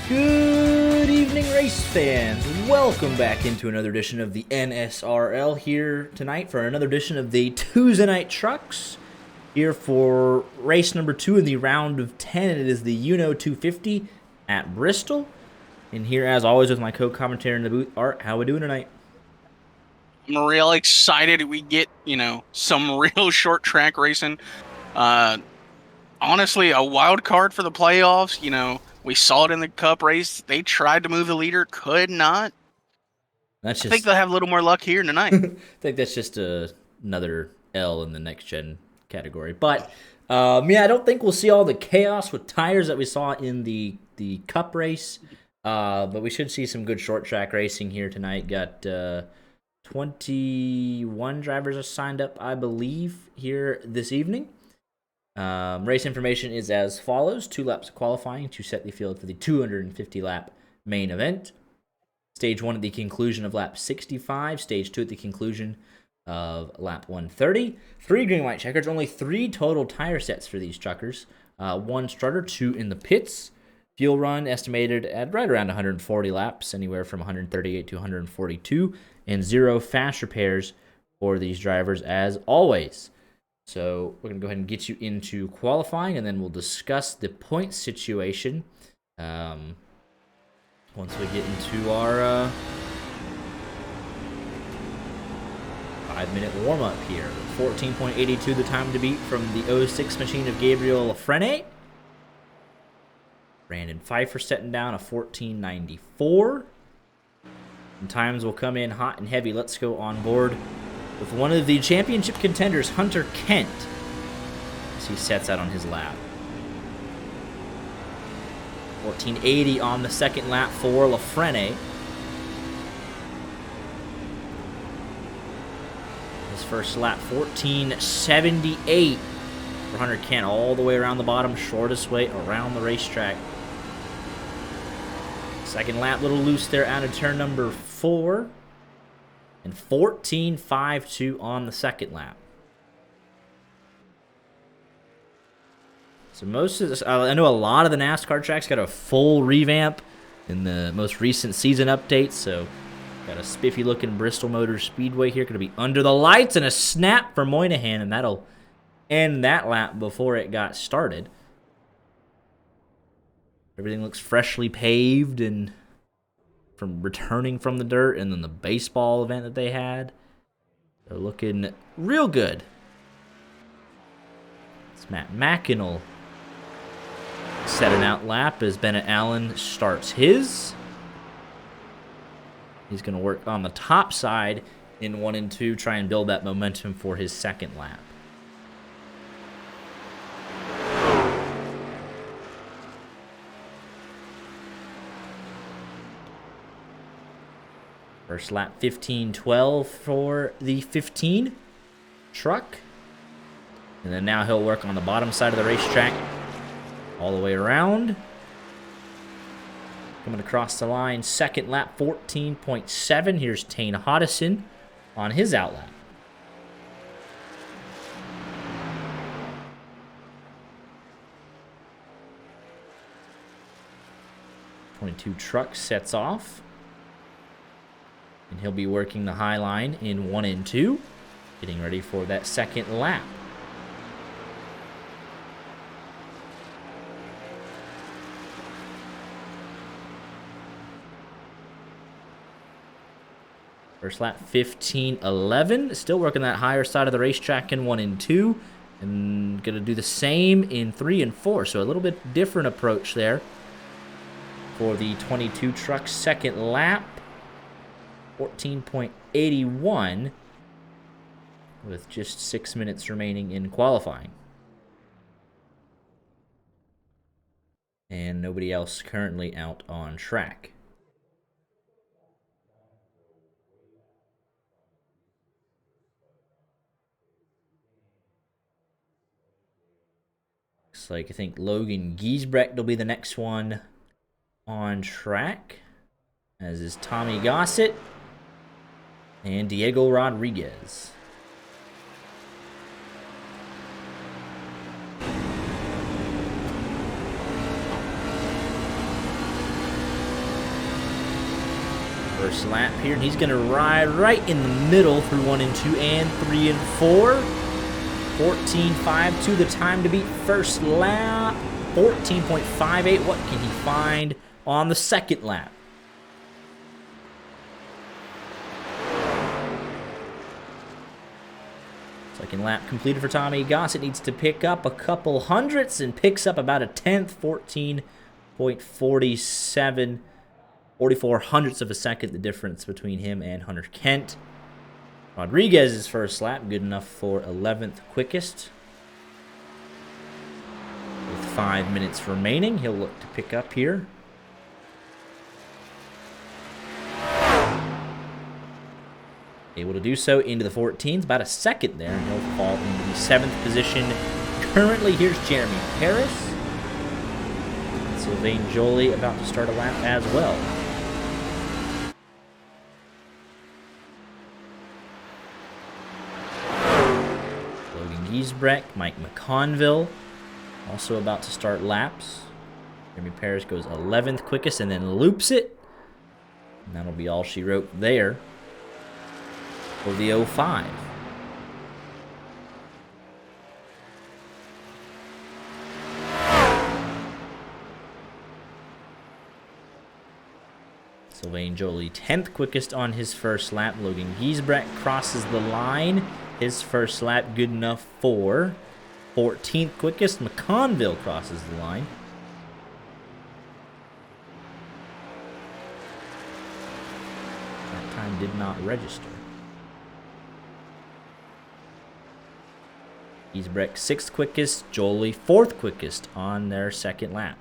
Good evening, race fans. Welcome back into another edition of the NSRL here tonight for another edition of the Tuesday Night Trucks. Here for race number 2 in the round of 10. It is the UNOH 250 at Bristol. And here, as always, with my co-commentator in the booth, Art. How we doing tonight? I'm real excited we get, some real short track racing. Honestly, a wild card for the playoffs. We saw it in the Cup race. They tried to move the leader, could not. I think they'll have a little more luck here tonight. I think that's just another L in the next gen category. But I don't think we'll see all the chaos with tires that we saw in the Cup race. But we should see some good short track racing here tonight. Got 21 drivers are signed up, I believe, here this evening. Race information is as follows. 2 laps of qualifying to set the field for the 250-lap main event. Stage 1 at the conclusion of lap 65. Stage 2 at the conclusion of lap 130. 3 green white checkers. Only 3 total tire sets for these truckers. 1 starter, 2 in the pits. Fuel run estimated at right around 140 laps, anywhere from 138 to 142. And 0 fast repairs for these drivers as always. So we're going to go ahead and get you into qualifying, and then we'll discuss the point situation once we get into our 5-minute warm-up here. 14.82 the time to beat from the 06 machine of Gabriel Lafrene. Brandon Pfeiffer setting down a 14.94. And times will come in hot and heavy. Let's go on board with one of the championship contenders, Hunter Kent, as he sets out on his lap. 14.80 on the second lap for Lafrene. His first lap, 14.78 for Hunter Kent, all the way around the bottom, shortest way around the racetrack. Second lap, little loose there out of turn number 4. And 14.52 on the second lap. So most of this, I know a lot of the NASCAR tracks got a full revamp in the most recent season updates. So got a spiffy looking Bristol Motor Speedway here, going to be under the lights, and a snap for Moynihan, and that'll end that lap before it got started. Everything looks freshly paved and from returning from the dirt, and then the baseball event that they had. They're looking real good. It's Matt Mackinell setting out lap as Bennett Allen starts his. He's going to work on the top side in 1 and 2, try and build that momentum for his second lap. First lap, 15.12 for the 15 truck. And then now he'll work on the bottom side of the racetrack all the way around. Coming across the line, second lap, 14.7. Here's Tane Hodison on his outlap. '22 truck sets off. And he'll be working the high line in 1 and 2, getting ready for that second lap. First lap, 15.11. Still working that higher side of the racetrack in 1 and 2. And going to do the same in 3 and 4. So a little bit different approach there for the '22 truck second lap. 14.81 with just 6 minutes remaining in qualifying. And nobody else currently out on track. Looks like I think Logan Giesbrecht will be the next one on track, as is Tommy Gossett and Diego Rodriguez. first lap here, and he's going to ride right in the middle through 1 and 2 and 3 and 4. 14.5 to the time to beat first lap. 14.58. What can he find on the second lap? Second lap completed for Tommy Gossett. Needs to pick up a couple hundredths and picks up about a tenth. 14.47. 44 hundredths of a second, the difference between him and Hunter Kent. Rodriguez's first lap, good enough for 11th quickest. With 5 minutes remaining, he'll look to pick up here. Able to do so into the 14s, about a second there, and he'll fall into the 7th position. Currently, here's Jeremy Harris. Sylvain Joly about to start a lap as well. Giesbrecht, Mike McConville, also about to start laps. Jeremy Paris goes 11th quickest and then loops it. And that'll be all she wrote there for the 05. Sylvain Joly 10th quickest on his first lap. Logan Giesbrecht crosses the line. His first lap good enough for 14th quickest. McConville crosses the line. That time did not register. Giesbrecht 6th quickest. Joly 4th quickest on their second lap.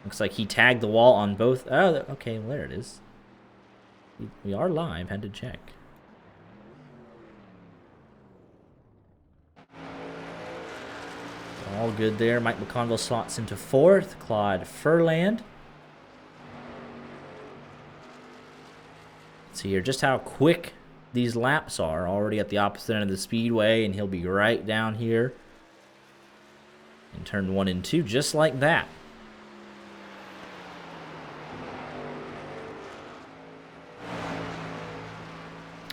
Looks like he tagged the wall on both. Oh, okay, well, there it is. We are live. Had to check. All good there. Mike McConville slots into 4th. Claude Furland. Let's see here just how quick these laps are. Already at the opposite end of the speedway, and he'll be right down here in turn 1 and 2, just like that.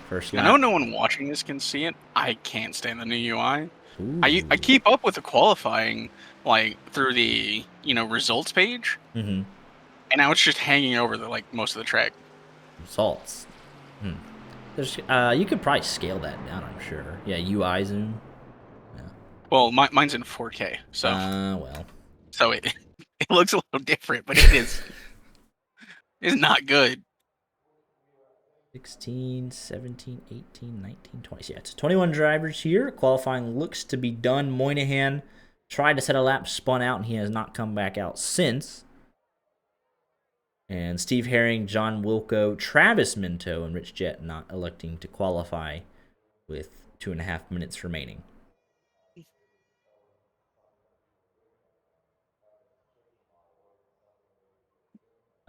First lap. I know no one watching this can see it. I can't stand the new UI. I keep up with the qualifying, like, through the, results page. Mm-hmm. And now it's just hanging over most of the track. Results. There's you could probably scale that down, I'm sure. Yeah, UI zoom. Yeah. Well, mine's in 4K, so. Well. So it looks a little different, but it is. It's not good. 16, 17, 18, 19, 20. So yeah, it's 21 drivers here. Qualifying looks to be done. Moynihan tried to set a lap, spun out, and he has not come back out since. And Steve Herring, John Wilco, Travis Minto, and Rich Jett not electing to qualify with 2.5 minutes remaining.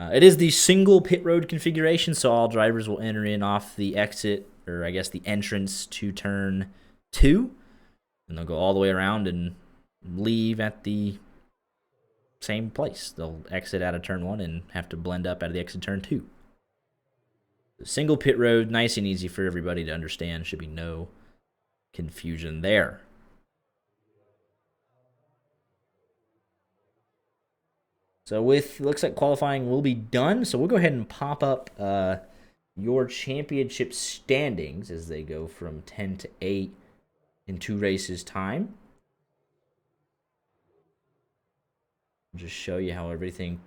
It is the single pit road configuration, so all drivers will enter in off the exit, or I guess the entrance to turn 2. And they'll go all the way around and leave at the same place. They'll exit out of turn 1 and have to blend up out of the exit turn 2. The single pit road, nice and easy for everybody to understand. Should be no confusion there. So looks like qualifying will be done. So we'll go ahead and pop up your championship standings as they go from 10 to 8 in 2 races time. Just show you how everything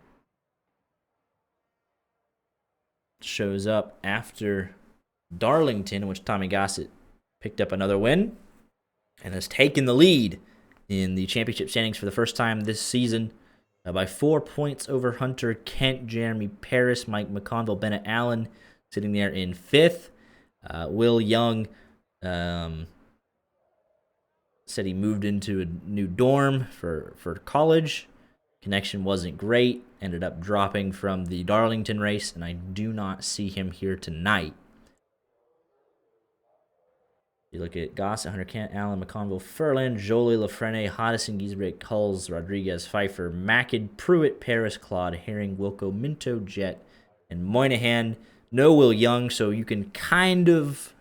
shows up after Darlington, in which Tommy Gossett picked up another win and has taken the lead in the championship standings for the first time this season. By 4 points over Hunter Kent, Jeremy Paris, Mike McConville, Bennett Allen sitting there in 5th. Will Young said he moved into a new dorm for college. Connection wasn't great. Ended up dropping from the Darlington race, and I do not see him here tonight. You look at Goss, Hunter Kent, Allen, McConville, Furlan, Jolie, Lafrene, Hodison, Giesbrecht, Hulls, Rodriguez, Pfeiffer, Mackett, Pruitt, Paris, Claude, Herring, Wilco, Minto, Jett, and Moynihan. No Will Young, so you can kind of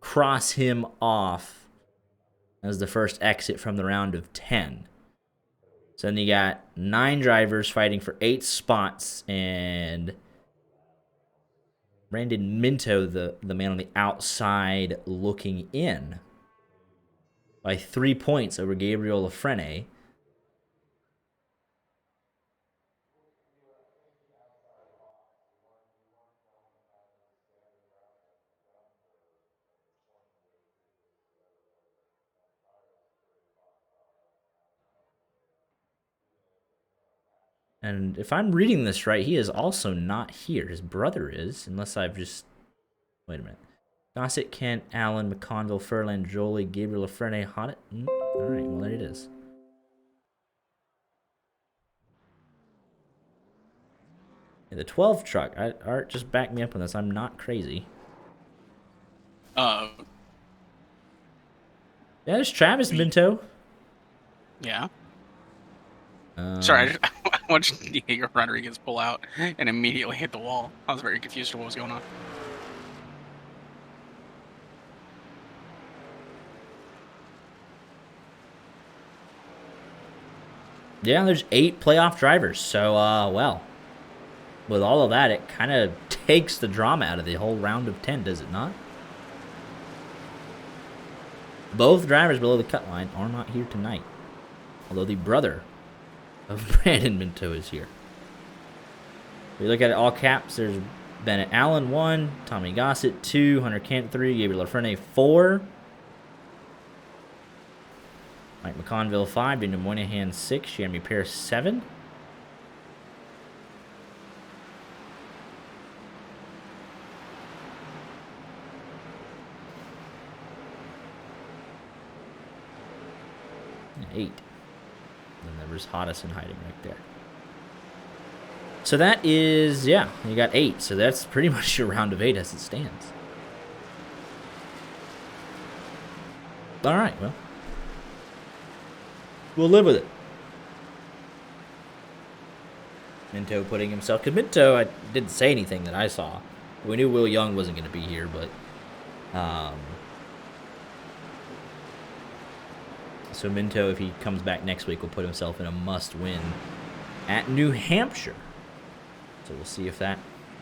cross him off as the first exit from the round of 10. So then you got 9 drivers fighting for 8 spots, and Brandon Minto, the man on the outside looking in, by 3 points over Gabriel Lafrene. And if I'm reading this right, he is also not here. His brother is, unless I've just... Wait a minute. Gossett, Kent, Allen, McConville, Furlan, Jolie, Gabriel Lafrene, Hoddit. All right, well, there it is. Yeah, the 12 truck. Art, just back me up on this. I'm not crazy. Yeah, there's Travis Minto. Yeah. Sorry, I watched Diego Rodriguez pull out and immediately hit the wall. I was very confused to what was going on. Yeah, there's 8 playoff drivers. So, well, with all of that, it kind of takes the drama out of the whole round of 10, does it not? Both drivers below the cut line are not here tonight, although the brother of Brandon Minto is here. If we look at it all caps, there's Bennett Allen 1, Tommy Gossett 2, Hunter Kent 3, Gabriel Lafrene 4, Mike McConville 5, Daniel Moynihan 6, Jeremy Pierce 7. And 8. And there was Hoddison hiding right there. So that is, yeah, you got 8. So that's pretty much your round of 8 as it stands. All right, well, we'll live with it. Minto putting himself... Because Minto, I didn't say anything that I saw. We knew Will Young wasn't going to be here, but... So Minto, if he comes back next week, will put himself in a must-win at New Hampshire. So we'll see if that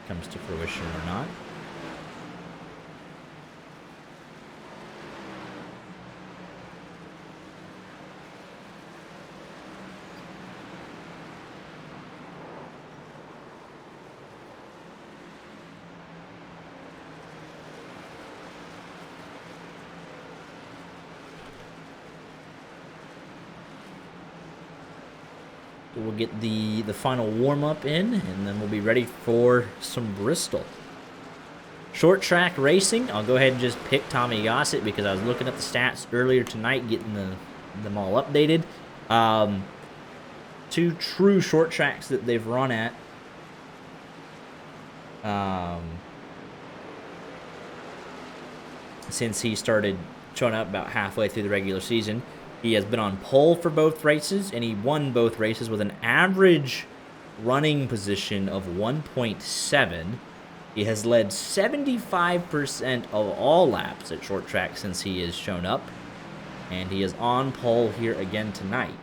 comes to fruition or not. We'll get the final warm-up in, and then we'll be ready for some Bristol. Short track racing, I'll go ahead and just pick Tommy Gossett because I was looking at the stats earlier tonight, getting them all updated. 2 true short tracks that they've run at. Since he started showing up about halfway through the regular season. He has been on pole for both races, and he won both races with an average running position of 1.7. He has led 75% of all laps at short track since he has shown up, and he is on pole here again tonight.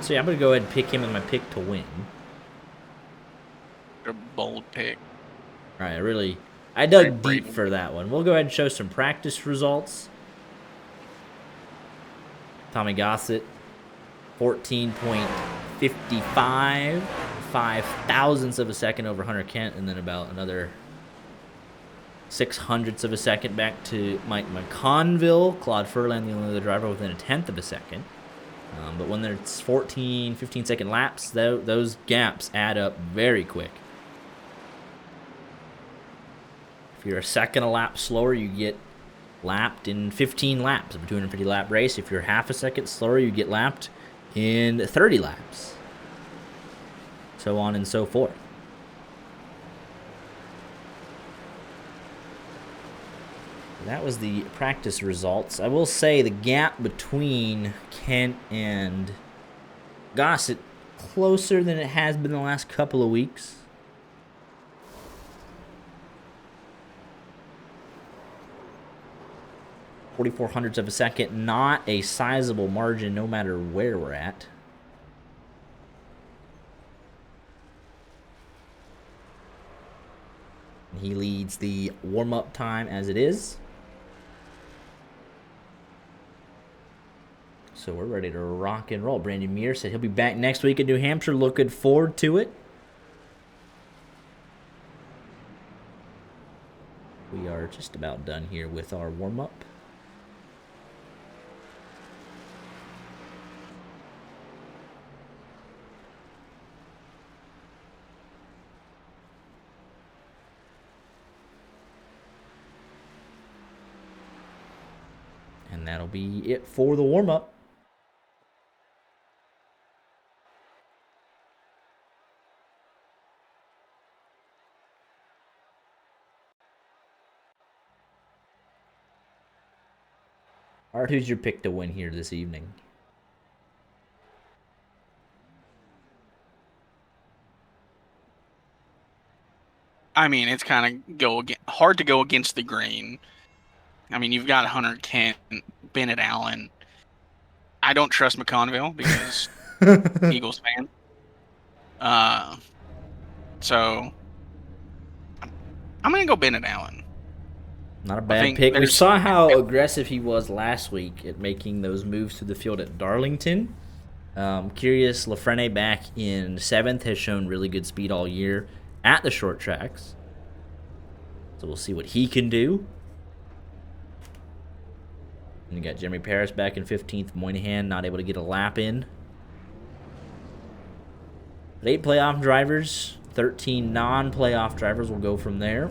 So yeah, I'm going to go ahead and pick him as my pick to win. A bold pick. All right, I dug deep for that one. We'll go ahead and show some practice results. Tommy Gossett, 14.55, 5 thousandths of a second over Hunter Kent, and then about another 600ths of a second back to Mike McConville. Claude Furlan, the only other driver within a 1/10 of a second. But when there's 14, 15-second laps, those gaps add up very quick. If you're a second a lap slower, you get lapped in 15 laps of a 250-lap race. If you're half a second slower, you get lapped in 30 laps. So on and so forth. That was the practice results. I will say the gap between Kent and Gossett closer than it has been the last couple of weeks. .44 of a second, not a sizable margin no matter where we're at. He leads the warm-up time as it is. So we're ready to rock and roll. Brandon Muir said he'll be back next week in New Hampshire. Looking forward to it. We are just about done here with our warm-up. And that'll be it for the warm-up. All right, who's your pick to win here this evening? I mean, it's kind of hard to go against the grain. I mean, you've got Hunter Kent, Bennett Allen. I don't trust McConville because Eagles fan. So I'm gonna go Bennett Allen. Not a bad pick. We saw how aggressive he was last week at making those moves to the field at Darlington. Curious, Lafrene back in 7th has shown really good speed all year at the short tracks. So we'll see what he can do. And you got Jeremy Paris back in 15th. Moynihan not able to get a lap in. But 8 playoff drivers, 13 non-playoff drivers will go from there.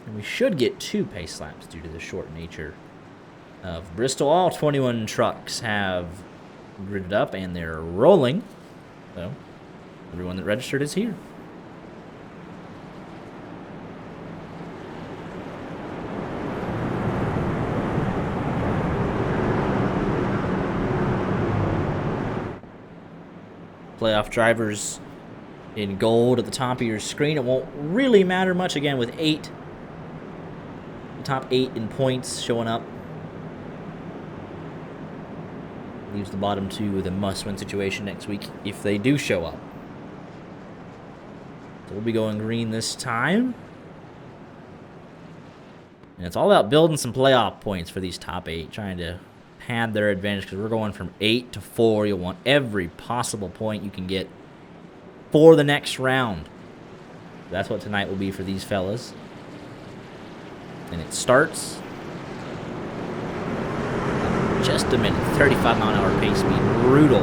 And we should get 2 pace laps due to the short nature of Bristol. All 21 trucks have gridded up and they're rolling. So everyone that registered is here. Playoff drivers in gold at the top of your screen. It won't really matter much again with 8. The top 8 in points showing up. Leaves the bottom 2 with a must-win situation next week if they do show up. So we'll be going green this time. And it's all about building some playoff points for these top 8, trying to pad their advantage because we're going from 8 to 4. You'll want every possible point you can get for the next round. That's what tonight will be for these fellas. And it starts just a minute. 35-mile-an-hour pace speed. Brutal.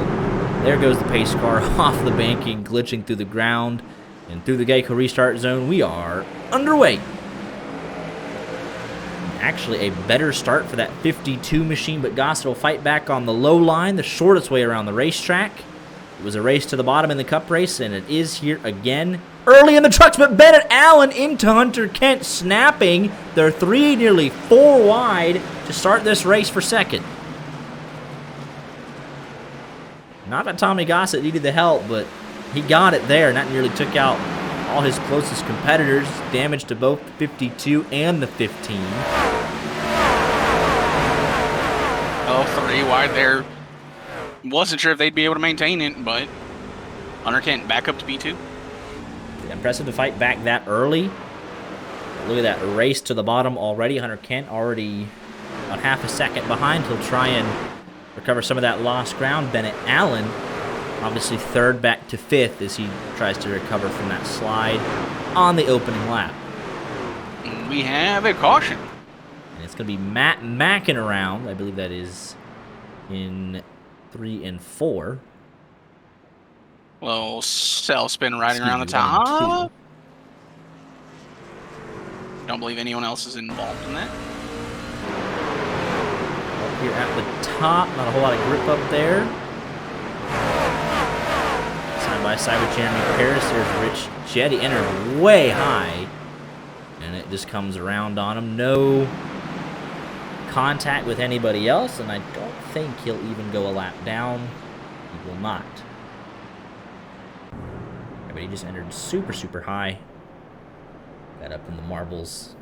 There goes the pace car off the banking, glitching through the ground. And through the Geico restart zone, we are underway. Actually, a better start for that 52 machine, but Gossett will fight back on the low line, the shortest way around the racetrack. It was a race to the bottom in the Cup race, and it is here again. Early in the trucks, but Bennett Allen into Hunter Kent, snapping. They're 3, nearly 4 wide to start this race for second. Not that Tommy Gossett needed the help, but he got it there, and that nearly took out all his closest competitors. Damage to both the 52 and the 15. Oh, 3 wide there. Wasn't sure if they'd be able to maintain it, but Hunter Kent back up to P2. Impressive to fight back that early. Look at that race to the bottom already. Hunter Kent already about half a second behind. He'll try and recover some of that lost ground. Bennett Allen, obviously 3rd back to 5th as he tries to recover from that slide on the opening lap. We have a caution. And it's going to be Matt Mackin around. I believe that is in 3 and 4. Little cell spin riding around the top. Don't believe anyone else is involved in that. here at the top. Not a whole lot of grip up there. Side by side with Jeremy Paris. There's Rich Jett. He entered way high. And it just comes around on him. No contact with anybody else. And I don't think he'll even go a lap down. He will not. But he just entered super, super high. Got up in the marbles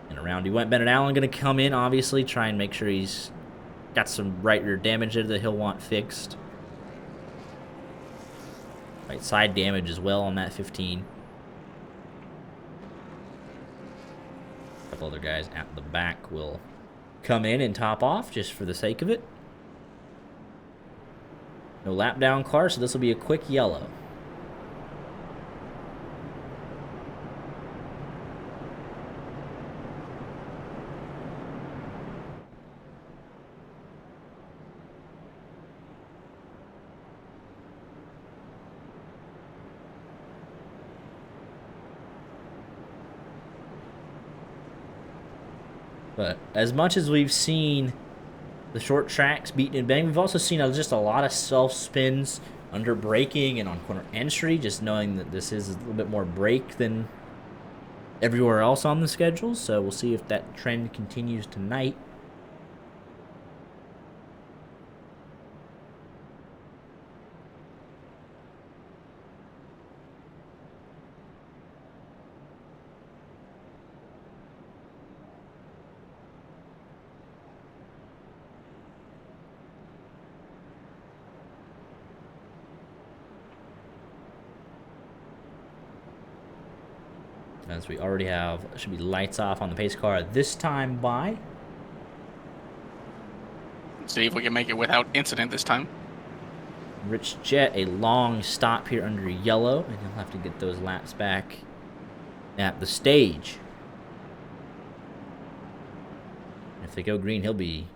and around he went. Bennett Allen going to come in, obviously, try and make sure he's got some right rear damage there that he'll want fixed. Right side damage as well on that 15. A couple other guys at the back will come in and top off just for the sake of it. No lap down car, so this will be a quick yellow. But as much as we've seen the short tracks beaten and bang, we've also seen just a lot of self-spins under braking and on corner entry, just knowing that this is a little bit more brake than everywhere else on the schedule. So we'll see if that trend continues tonight. As we already have, should be lights off on the pace car this time by. Let's see if we can make it without incident this time. Rich Jett, a long stop here under yellow, and he'll have to get those laps back at the stage. If they go green, he'll be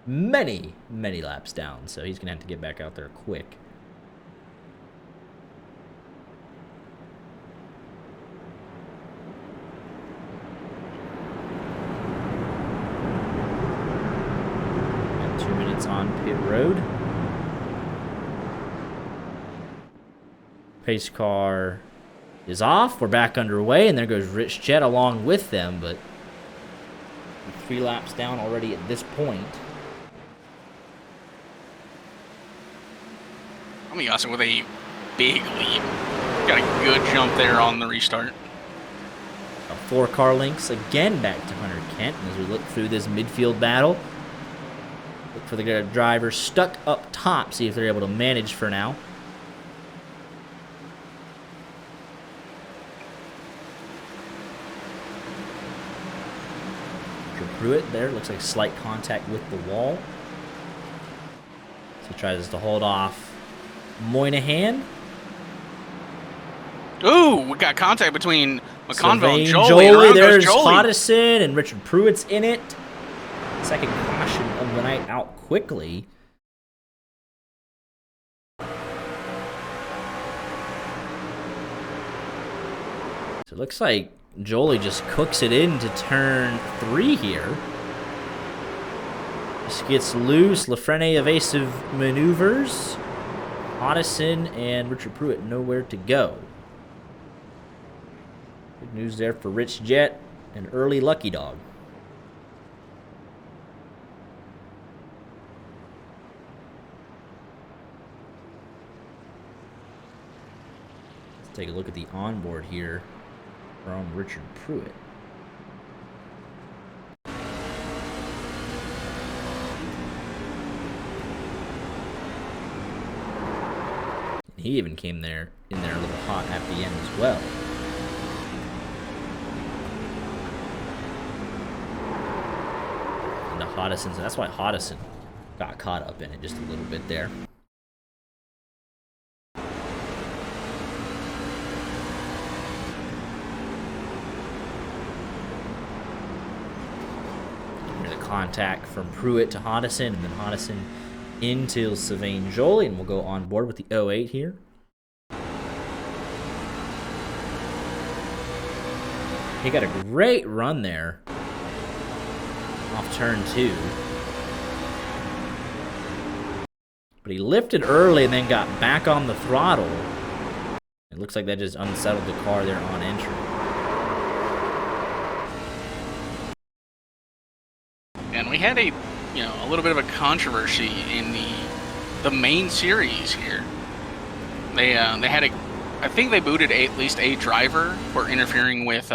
many, many laps down, so he's going to have to get back out there quick. On pit road. Pace car is off. We're back underway, and there goes Rich Jett along with them, but 3 laps down already at this point. Amiasa with a big lead. Got a good jump there on the restart. 4 car lengths again back to Hunter Kent as we look through this midfield battle. Look for the driver stuck up top, see if they're able to manage for now. Pruitt there, looks like slight contact with the wall. So he tries to hold off Moynihan. Ooh, we got contact between McConville and Jolie. Jolie, there's Hodison, and Richard Pruitt's in it. Second caution of the night out quickly. So it looks like Jolie just cooks it into turn 3 here. Just gets loose. Lafrene evasive maneuvers. Hodison and Richard Pruitt nowhere to go. Good news there for Rich Jett, an early lucky dog. Take a look at the onboard here from Richard Pruitt. He even came there in there a little hot at the end as well. And to Hodison, so that's why Hodison got caught up in it just a little bit there. Contact from Pruitt to Hodison, and then Hodison into Sylvain Jolie, and we'll go on board with the 08 here. He got a great run there. off turn 2. But he lifted early and then got back on the throttle. It looks like that just unsettled the car there on entry. And we had a little bit of a controversy in the main series here. They had I think they booted at least a driver for interfering with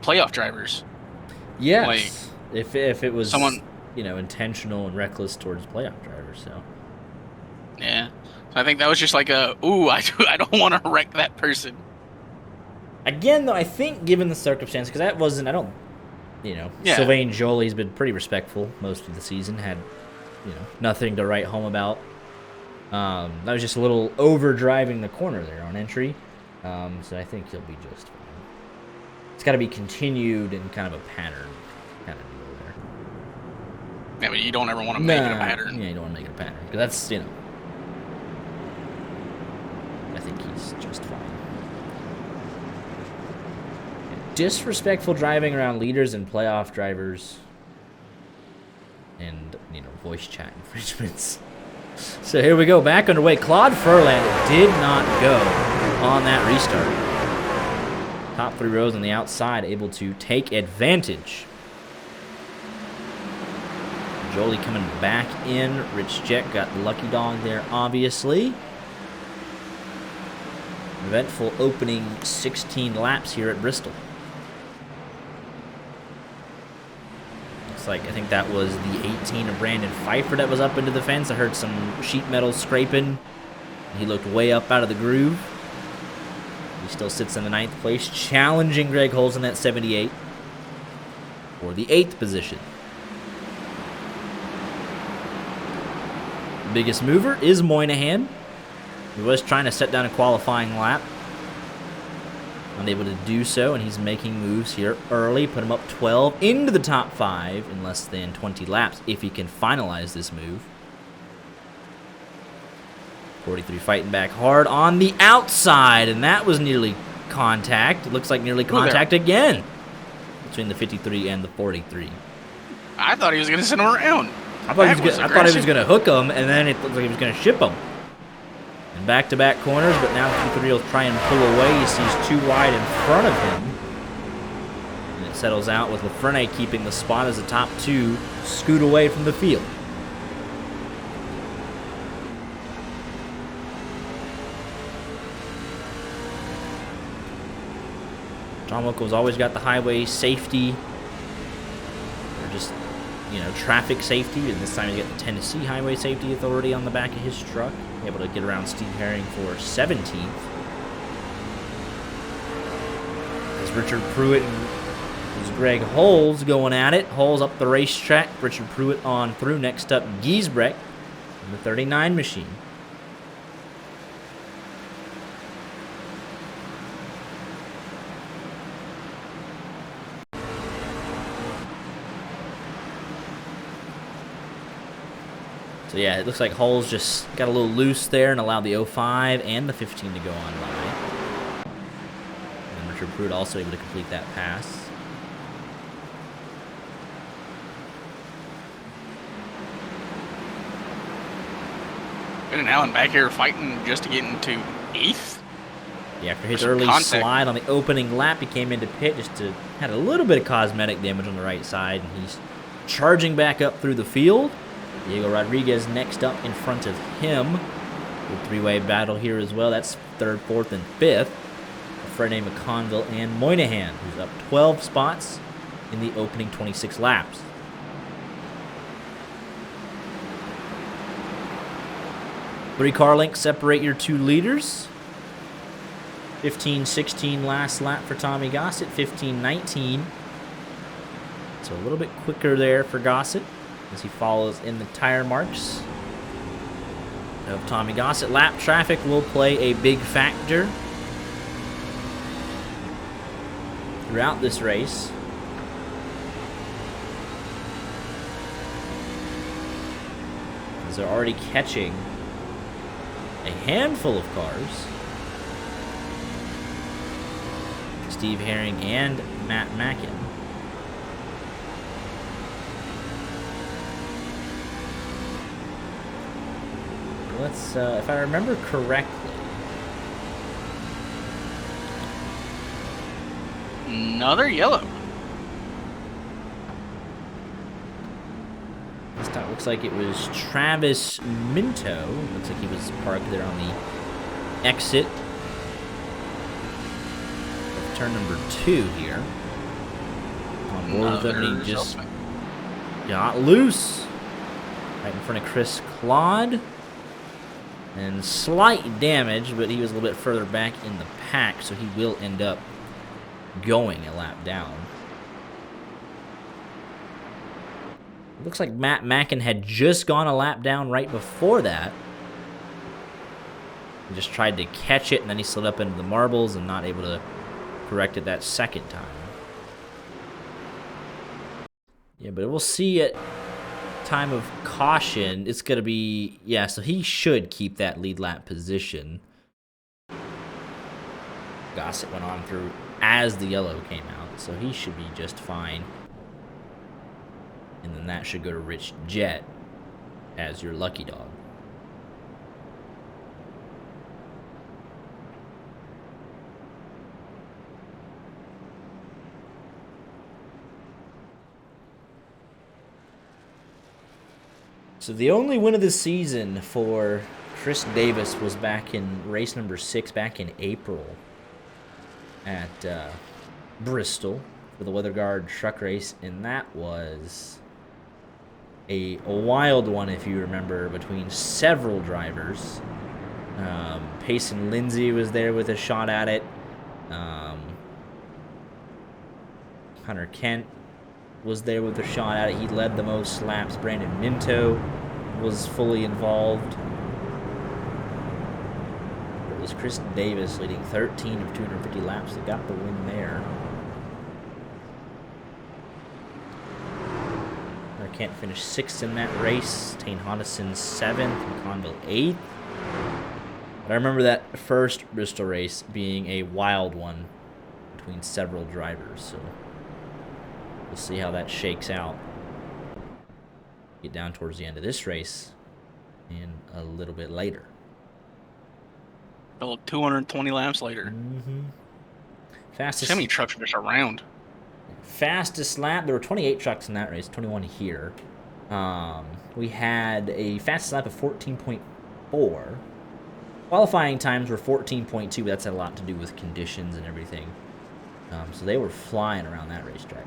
playoff drivers. Yes, like, if it was someone, intentional and reckless towards playoff drivers. So yeah, so I think that was just like I don't want to wreck that person. Again, though, I think given the circumstance, because that wasn't, Sylvain Jolie's been pretty respectful most of the season. Had nothing to write home about. That was just a little over driving the corner there on entry. So I think he'll be just fine. It's got to be continued in kind of a pattern kind of deal there. Yeah, but you don't ever want to make it a pattern. Yeah, you don't want to make it a pattern. Because that's, I think he's just fine. Disrespectful driving around leaders and playoff drivers. And, voice chat infringements. So here we go, back underway. Claude Furlan did not go on that restart. Top 3 rows on the outside, able to take advantage. Jolie coming back in. Rich Jet got the lucky dog there, obviously. Eventful opening 16 laps here at Bristol. I think that was the 18 of Brandon Pfeiffer that was up into the fence. I heard some sheet metal scraping. He looked way up out of the groove. He still sits in the 9th place, challenging Greg Holes in that 78 for the 8th position. The biggest mover is Moynihan. He was trying to set down a qualifying lap. Unable to do so, and he's making moves here early. Put him up 12 into the top 5 in less than 20 laps if he can finalize this move. 43 fighting back hard on the outside, and that was nearly contact. It looks like nearly contact again between the 53 and the 43. I thought he was going to send him around. I thought he was going to hook him, and then it looked like he was going to ship him. And back-to-back corners, but now 53 will try and pull away. He sees 2 wide in front of him. And it settles out with Lafrene keeping the spot as the top 2 scoot away from the field. John Wilco's always got the highway safety, or just, traffic safety, and this time he's got the Tennessee Highway Safety Authority on the back of his truck. Able to get around Steve Herring for 17th. As Richard Pruitt and Greg Holes going at it. Holes up the racetrack. Richard Pruitt on through. Next up, Giesbrecht in the 39 machine. So yeah, it looks like Holes just got a little loose there and allowed the 05 and the 15 to go on by. And Richard Pruitt also able to complete that pass. And Allen back here fighting just to get into 8th. Yeah, after his early slide on the opening lap, he came into pit had a little bit of cosmetic damage on the right side, and he's charging back up through the field. Diego Rodriguez next up in front of him. Good 3-way battle here as well. That's 3rd, 4th, and 5th. Freddie McConville and Moynihan, who's up 12 spots in the opening 26 laps. Three car lengths separate your 2 leaders. 15-16 last lap for Tommy Gossett. 15-19. So a little bit quicker there for Gossett as he follows in the tire marks of Tommy Gossett. Lap traffic will play a big factor throughout this race. As they're already catching a handful of cars. Steve Herring and Matt Mackin. let's, if I remember correctly. Another yellow. This time looks like it was Travis Minto. Looks like he was parked there on the exit of turn number 2 here. On board with them, he just got loose right in front of Chris Claude. And slight damage, but he was a little bit further back in the pack, so he will end up going a lap down. It looks like Matt Mackin had just gone a lap down right before that. He just tried to catch it, and then he slid up into the marbles and not able to correct it that second time. Yeah, but we'll see at time of caution. It's going to be, yeah, so he should keep that lead lap position. Gossett went on through as the yellow came out, so he should be just fine. And then that should go to Rich Jett as your lucky dog. So the only win of the season for Chris Davis was back in race number 6 back in April at Bristol for the Weather Guard truck race, and that was a wild one, if you remember, between several drivers. Payson Lindsay was there with a shot at it. Hunter Kent was there with a shot at it. He led the most laps. Brandon Minto was fully involved. It was Chris Davis leading 13 of 250 laps that got the win there. Hunter Kent finished 6th in that race. Tane Hodison 7th. McConville 8th. But I remember that first Bristol race being a wild one between several drivers, so we'll see how that shakes out. Get down towards the end of this race and a little bit later. 220 laps later. Fastest. How many trucks are just around? Fastest lap. There were 28 trucks in that race, 21 here. We had a fastest lap of 14.4. Qualifying times were 14.2, but that's had a lot to do with conditions and everything. So they were flying around that racetrack.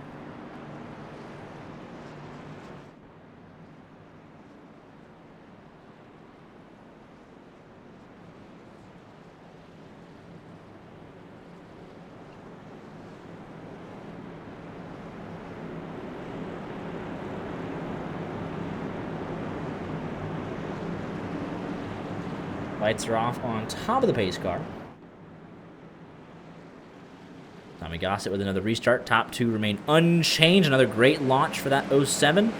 Lights are off on top of the pace car. Tommy Gossett with another restart. Top 2 remain unchanged. Another great launch for that 07.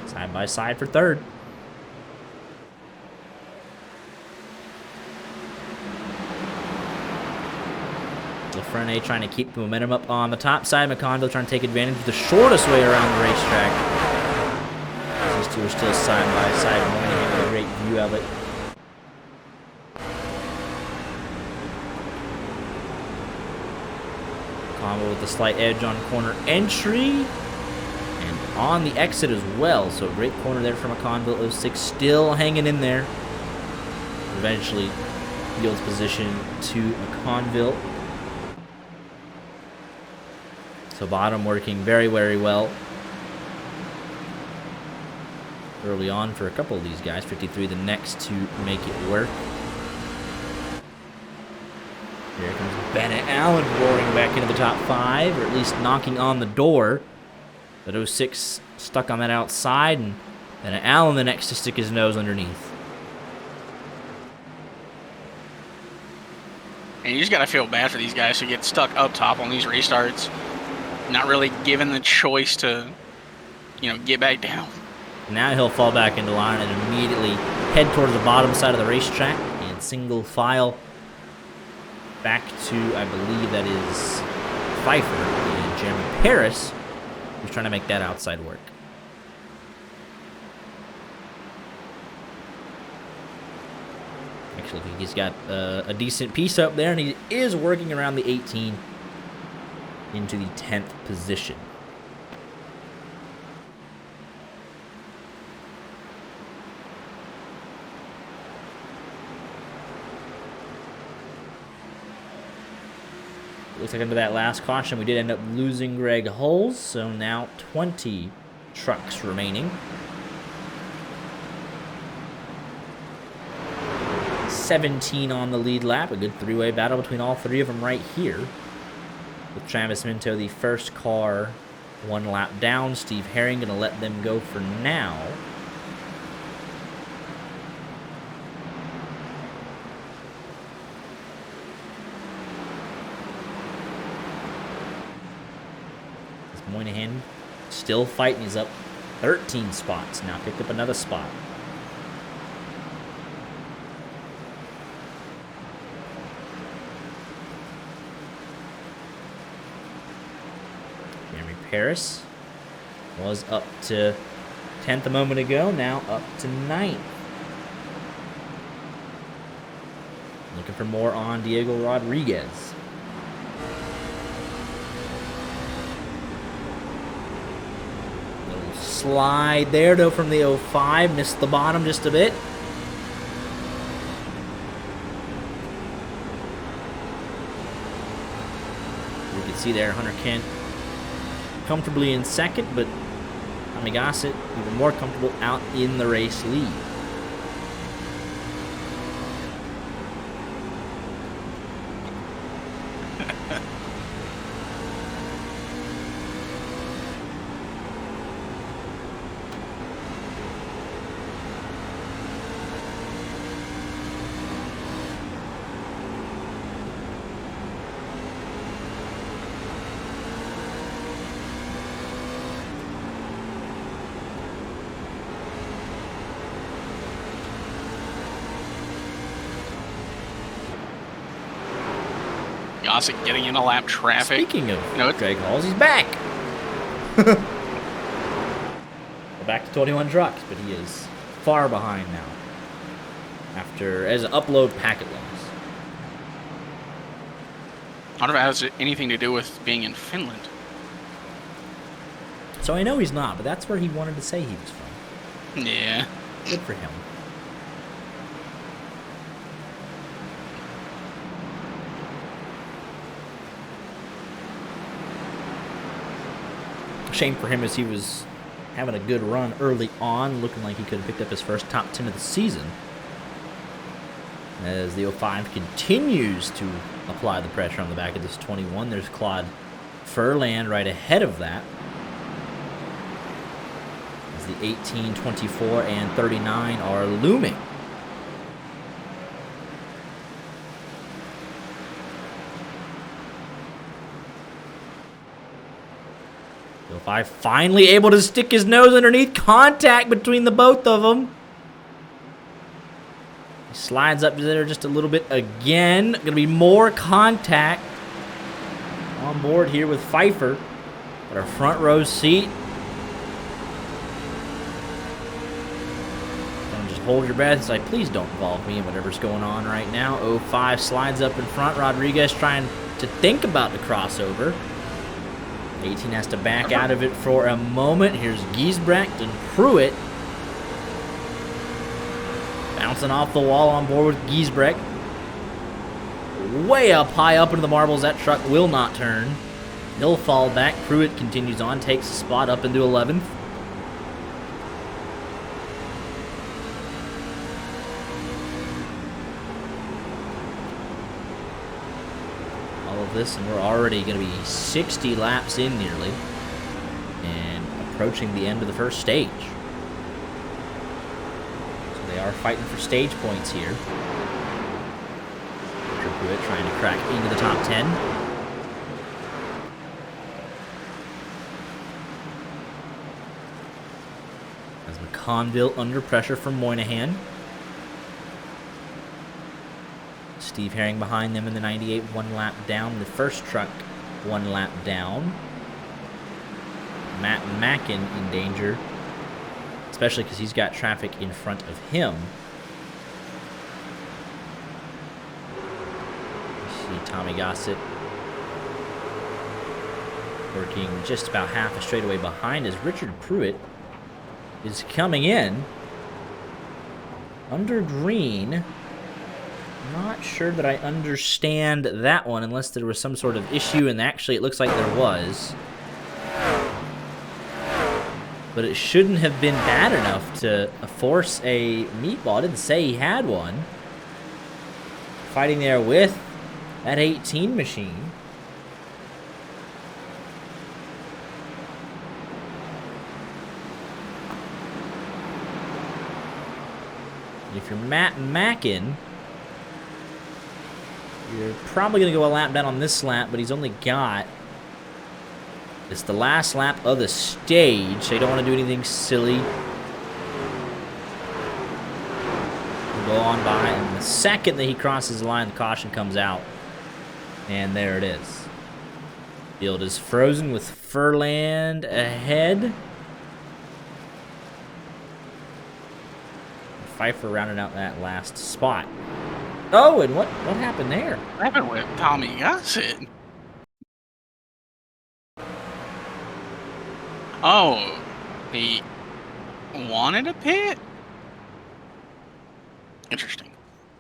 Side by side for 3rd. LaFrene trying to keep the momentum up on the top side. McConville trying to take advantage of the shortest way around the racetrack. These two are still side by side. Moynihan with a great view of it. Combo with the slight edge on corner entry. And on the exit as well. So great corner there from McConville. 06 still hanging in there. Eventually yields position to McConville. So bottom working very, very well early on for a couple of these guys. 53 the next to make it work. Here comes Bennett Allen roaring back into the top 5, or at least knocking on the door. But 06 stuck on that outside, and Bennett Allen the next to stick his nose underneath. And you just got to feel bad for these guys who get stuck up top on these restarts. Not really given the choice to, get back down. Now he'll fall back into line and immediately head towards the bottom side of the racetrack and single file back to, I believe that is Pfeiffer and Jeremy Paris, who's trying to make that outside work. Actually, I think he's got a decent piece up there, and he is working around the 18 into the 10th position. Looks like under that last caution, we did end up losing Greg Hulls, so now 20 trucks remaining. 17 on the lead lap, a good three-way battle between all three of them right here. With Travis Minto, the first car, one lap down. Steve Herring going to let them go for now. Moynihan still fighting. He's up 13 spots now. Picked up another spot. Jeremy Paris was up to 10th a moment ago. Now up to 9th. Looking for more on Diego Rodriguez. Slide there, though, from the 05. Missed the bottom just a bit. You can see there, Hunter Kent comfortably in second, but Tommy Gossett even more comfortable out in the race lead. Gossett getting into lap traffic. Speaking of Greg Hulls, he's back. We're back to 21 trucks, but he is far behind now. As an upload packet loss. I wonder if it has anything to do with being in Finland. So I know he's not, but that's where he wanted to say he was from. Yeah. Good for him. Shame for him as he was having a good run early on, looking like he could have picked up his first top 10 of the season. As the 05 continues to apply the pressure on the back of this 21, there's Claude Furland right ahead of that. As the 18, 24, and 39 are looming. So 05 finally able to stick his nose underneath. Contact between the both of them. He slides up there just a little bit again. Going to be more contact on board here with Pfeiffer. Got our front row seat. Just hold your breath. It's like, please don't involve me in whatever's going on right now. 05 slides up in front. Rodriguez trying to think about the crossover. 18 has to back out of it for a moment. Here's Giesbrecht and Pruitt. Bouncing off the wall on board with Giesbrecht. Way up high up into the marbles. That truck will not turn. He'll fall back. Pruitt continues on, takes a spot up into 11th. This, and we're already going to be 60 laps in nearly and approaching the end of the first stage. So they are fighting for stage points here. Pruitt trying to crack into the top 10. As McConville under pressure from Moynihan. Steve Herring behind them in the 98, one lap down. The first truck, one lap down. Matt Mackin in danger, especially because he's got traffic in front of him. Tommy Gossett working just about half a straightaway behind as Richard Pruitt is coming in under green. Not sure that I understand that one unless there was some sort of issue, and actually it looks like there was. But it shouldn't have been bad enough to force a meatball. I didn't say he had one. Fighting there with that 18 machine. If you're Matt Mackin, you're probably going to go a lap down on this lap, but he's only got... It's the last lap of the stage, so you don't want to do anything silly. We'll go on by, and the second that he crosses the line, the caution comes out. And there it is. Field is frozen with Furland ahead. Pfeiffer rounded out that last spot. Oh, and what happened there? What happened with Tommy Gossett? Oh, he wanted a pit? Interesting.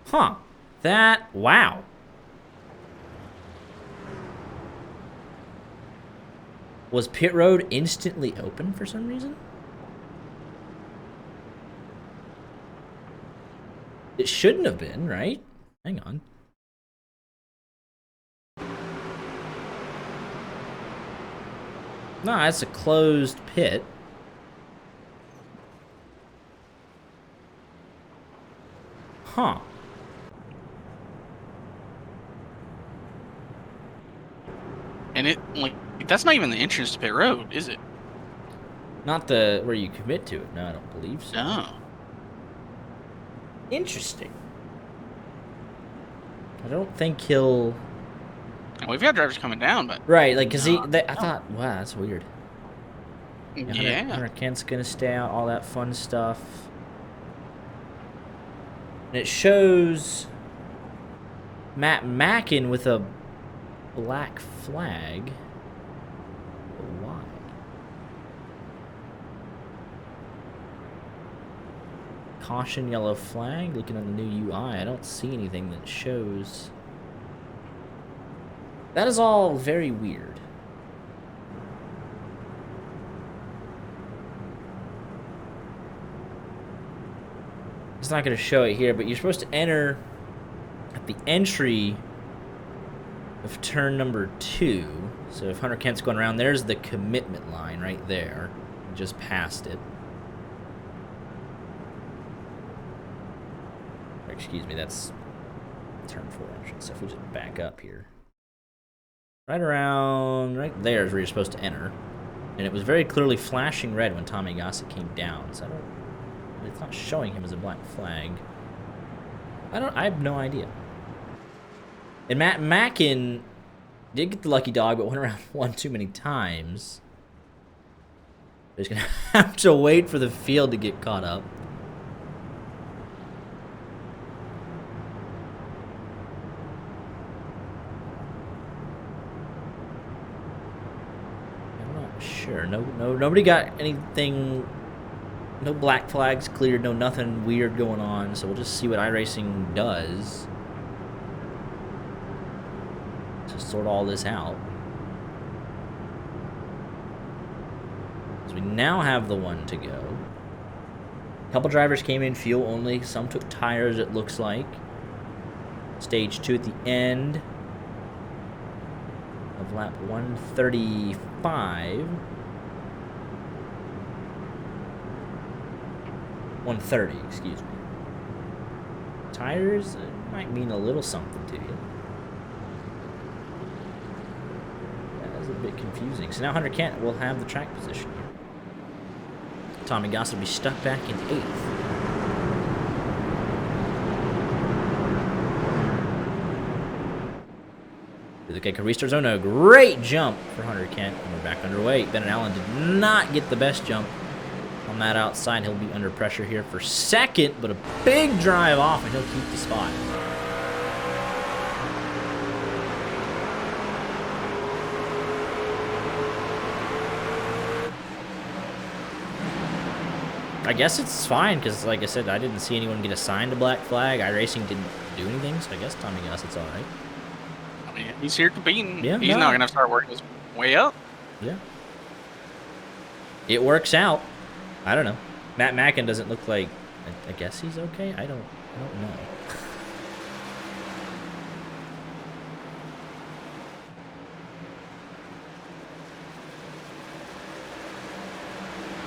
Huh. Wow. Was pit road instantly open for some reason? It shouldn't have been, right? Hang on. No, that's a closed pit. Huh. And it, like, that's not even the entrance to pit road, is it? Not the where you commit to it. No, I don't believe so. No. Interesting. I don't think he'll... And we've got drivers coming down, but... Right, like, because I thought, wow, that's weird. Yeah. Hunter Kent's going to stay out, all that fun stuff. And it shows Matt Mackin with a black flag. Why? Caution yellow flag. Looking at the new UI, I don't see anything that shows. That is all very weird. It's not going to show it here, but you're supposed to enter at the entry of turn number 2. So if Hunter Kent's going around, there's the commitment line right there. You just passed it. Or excuse me, that's turn 4 entrance. So if we just back up here. Right around, right there is where you're supposed to enter. And it was very clearly flashing red when Tommy Gossett came down. So it's not showing him as a black flag. I have no idea. And Matt Mackin did get the lucky dog, but went around one too many times. He's going to have to wait for the field to get caught up. I'm not sure. Nobody got anything... No black flags cleared, no nothing weird going on, so we'll just see what iRacing does to sort all this out. So we now have the one to go. A couple drivers came in fuel only, some took tires, it looks like. Stage 2 at the end of lap 135. 130, excuse me. Tires might mean a little something to you. That is a bit confusing. So now Hunter Kent will have the track position here. Tommy Gossett will be stuck back in 8th. Okay, restarts. Oh no, great jump for Hunter Kent. And we're back underway. Bennett Allen did not get the best jump on that outside. He'll be under pressure here for second, but a big drive off, and he'll keep the spot. I guess it's fine because, like I said, I didn't see anyone get assigned a black flag. iRacing didn't do anything, so I guess Tommy Gossett's all right. I mean, he's here competing. Yeah, He's not going to start working his way up. Yeah. It works out. I don't know. Matt Mackin doesn't look like. I guess he's okay. I don't know.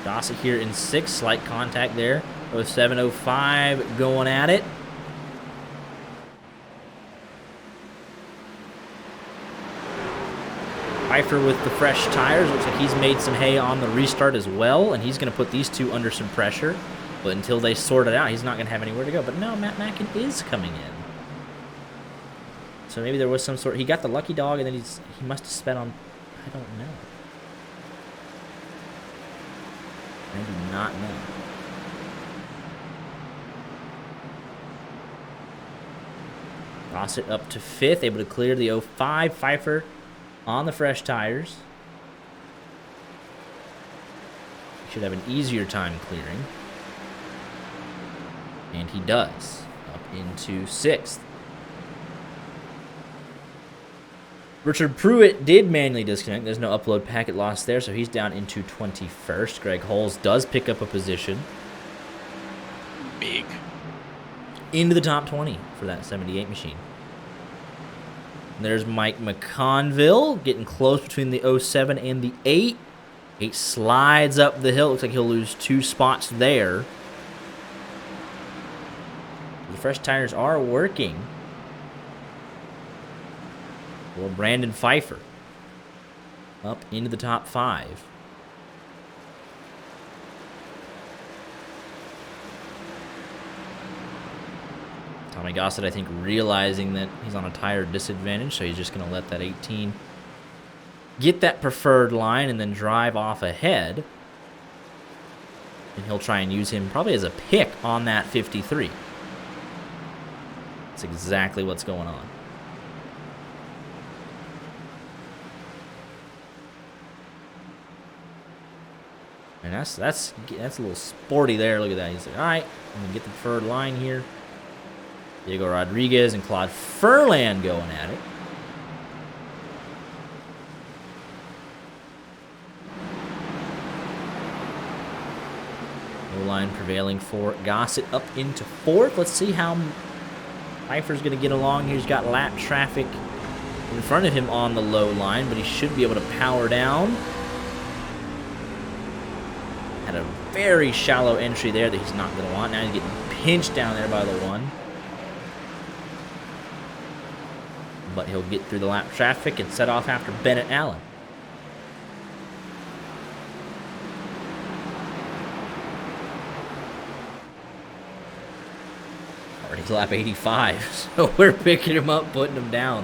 Gossett here in 6th. Slight contact there. 0705 going at it. Pfeiffer with the fresh tires. Looks like he's made some hay on the restart as well, and he's going to put these two under some pressure. But until they sort it out, he's not going to have anywhere to go. But no, Matt Mackin is coming in. So maybe there was some sort. He got the lucky dog, and then he must have spent on. I don't know. I do not know. Gossett up to 5th, able to clear the 05. Pfeiffer on the fresh tires. Should have an easier time clearing. And he does. Up into 6th. Richard Pruitt did manually disconnect. There's no upload packet loss there, so he's down into 21st. Greg Holes does pick up a position. Big. Into the top 20 for that 78 machine. And there's Mike McConville getting close between the 07 and the 8. 8 slides up the hill. Looks like he'll lose 2 spots there. The fresh tires are working. Well, Brandon Pfeiffer up into the top 5. Tommy Gossett, I think, realizing that he's on a tire disadvantage, so he's just going to let that 18 get that preferred line and then drive off ahead. And he'll try and use him probably as a pick on that 53. That's exactly what's going on. And that's a little sporty there. Look at that. He's like, all right, I'm going to get the preferred line here. Diego Rodriguez and Claude Furlan going at it. Low line prevailing for Gossett up into 4th. Let's see how Pfeiffer's going to get along here. He's got lap traffic in front of him on the low line, but he should be able to power down. Had a very shallow entry there that he's not going to want. Now he's getting pinched down there by the 1. But he'll get through the lap traffic and set off after Bennett Allen. Already lap 85, so we're picking him up, putting him down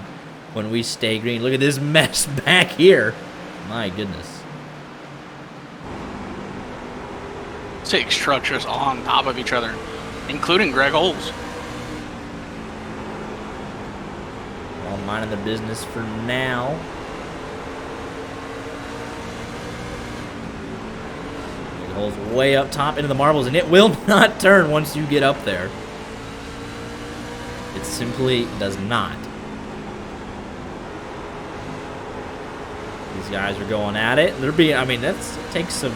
when we stay green. Look at this mess back here. My goodness. 6 trucks just on top of each other, including Greg Holes. All minding their business for now. Greg Holes way up top into the marbles, and it will not turn once you get up there. It simply does not. These guys are going at it. I mean, it takes some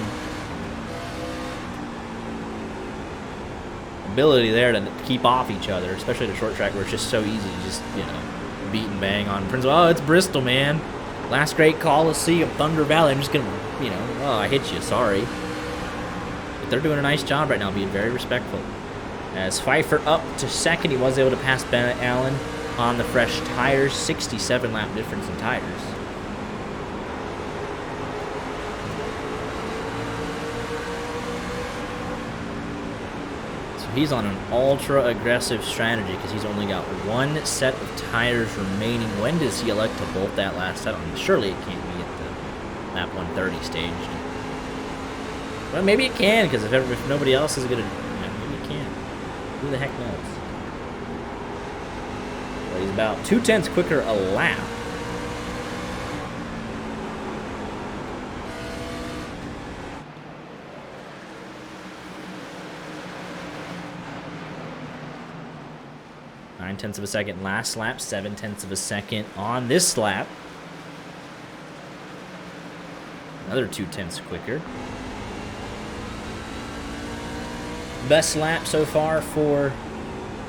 ability there to keep off each other, especially at a short track where it's just so easy to just, beat and bang on Prince. Oh, it's Bristol, man. Last great Coliseum, Thunder Valley. I'm just going to, oh, I hit you. Sorry. But they're doing a nice job right now, being very respectful. As Pfeiffer up to 2nd, he was able to pass Bennett Allen on the fresh tires. 67 lap difference in tires. He's on an ultra-aggressive strategy because he's only got 1 set of tires remaining. When does he elect to bolt that last set on? Surely it can't be at the lap 130 stage. Well, maybe it can, because if nobody else is going to... maybe it can. Who the heck knows? But he's about 0.2 quicker a lap. 9/10 of a second last lap, 7/10 of a second on this lap. Another 2/10 quicker. Best lap so far for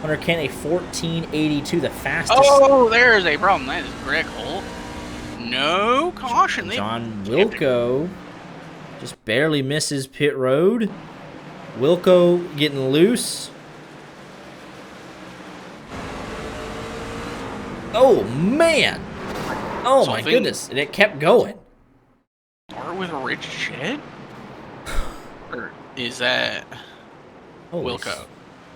Hunter Kent, a 14:82, the fastest. Oh, there's a problem. That is Greg Holt. No caution. John Wilco just barely misses pit road. Wilco getting loose. Oh, man. Oh, my goodness. And it kept going. Start with Rich Shed? Or is that Wilco?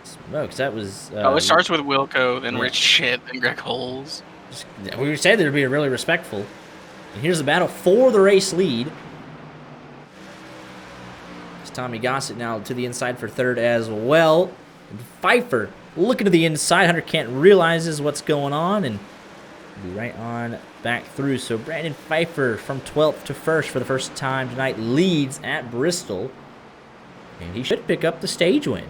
Smokes, that was... it starts with Wilco, then Rich Shed, then Greg Holes. We said they'd be really respectful. And here's the battle for the race lead. It's Tommy Gossett now to the inside for third as well. And Pfeiffer looking to the inside. Hunter Kent realizes what's going on and will be right on back through. So Brandon Pfeiffer from 12th to 1st for the first time tonight leads at Bristol. And he should pick up the stage win.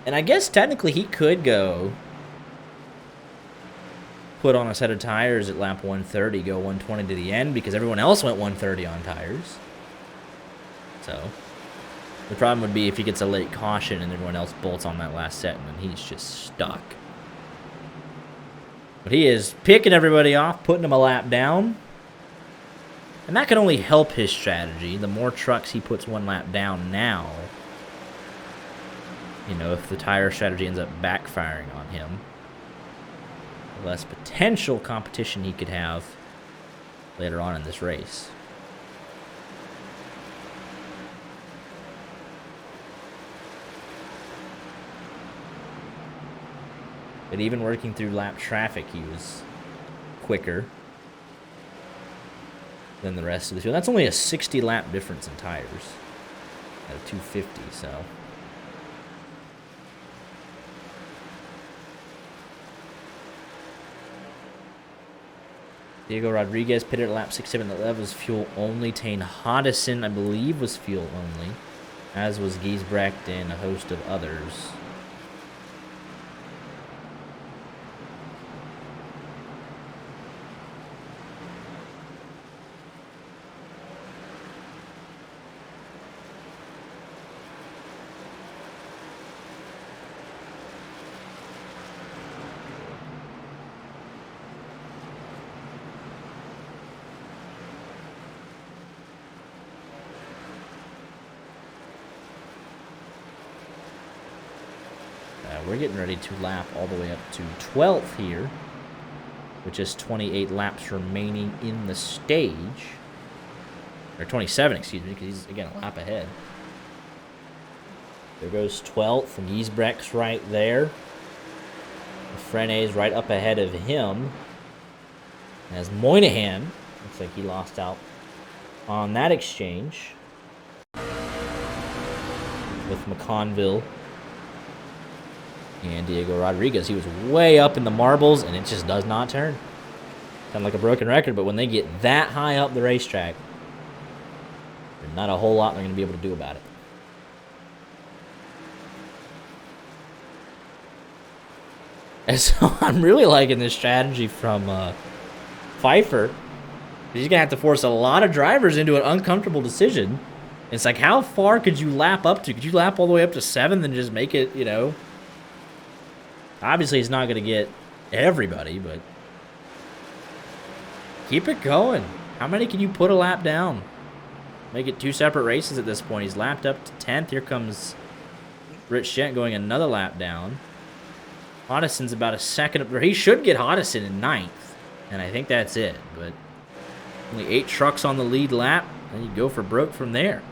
And I guess technically he could go put on a set of tires at lap 130, go 120 to the end, because everyone else went 130 on tires. So the problem would be if he gets a late caution and everyone else bolts on that last set, and then he's just stuck. But he is picking everybody off, putting them a lap down. And that can only help his strategy. The more trucks he puts one lap down now, you know, if the tire strategy ends up backfiring on him, the less potential competition he could have later on in this race. But even working through lap traffic, he was quicker than the rest of the field. That's only a 60 lap difference in tires at a 250, so... Diego Rodriguez pitted at lap 67. That was fuel only. Tane Hodison, I believe, was fuel only, as was Giesbrecht and a host of others. We're getting ready to lap all the way up to 12th here, with just 28 laps remaining in the stage. Or 27, excuse me, because he's, again, a lap ahead. There goes 12th, and Giesbrecht's right there. Frene's right up ahead of him. As Moynihan, looks like he lost out on that exchange with McConville and Diego Rodriguez. He was way up in the marbles, and it just does not turn. Kind of like a broken record, but when they get that high up the racetrack, there's not a whole lot they're going to be able to do about it. And so I'm really liking this strategy from Pfeiffer. He's going to have to force a lot of drivers into an uncomfortable decision. It's like, how far could you lap up to? Could you lap all the way up to 7th and just make it, you know... Obviously, he's not going to get everybody, but keep it going. How many can you put a lap down? Make it 2 separate races at this point. He's lapped up to 10th. Here comes Rich Shent going another lap down. Hodison's about a second up there. He should get Hodison in 9th, and I think that's it. But only 8 trucks on the lead lap, and you go for broke from there.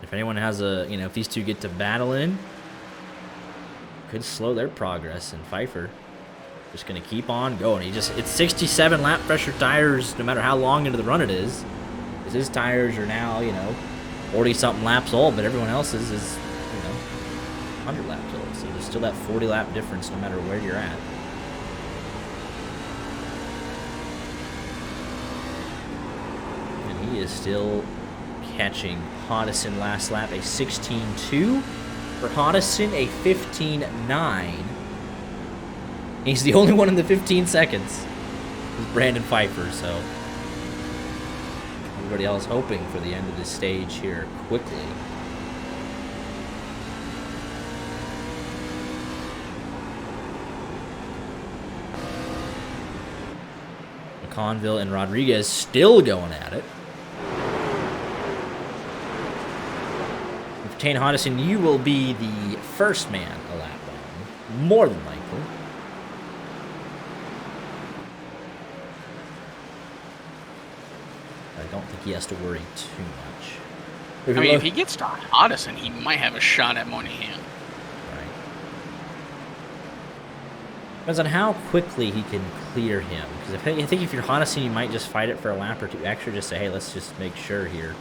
If anyone has a, you know, if these two get to battle in, could slow their progress. And Pfeiffer just going to keep on going. It's 67 lap pressure tires, no matter how long into the run it is. Because his tires are now, you know, 40-something laps old, but everyone else's is, you know, 100 laps old. So there's still that 40 lap difference no matter where you're at. And he is still catching Hodison last lap, a 16.2. For Hodison, a 15.9. He's the only one in the 15 seconds. It's Brandon Pfeiffer, so everybody else hoping for the end of this stage here quickly. McConville and Rodriguez still going at it. Tane Hodison, you will be the first man a lap down, more than likely. I don't think he has to worry too much. I mean, if he gets to Hodison, he might have a shot at Moynihan. Right. Depends on how quickly he can clear him. Because I think if you're Hodison, you might just fight it for a lap or two. Actually, just say, hey, let's just make sure here.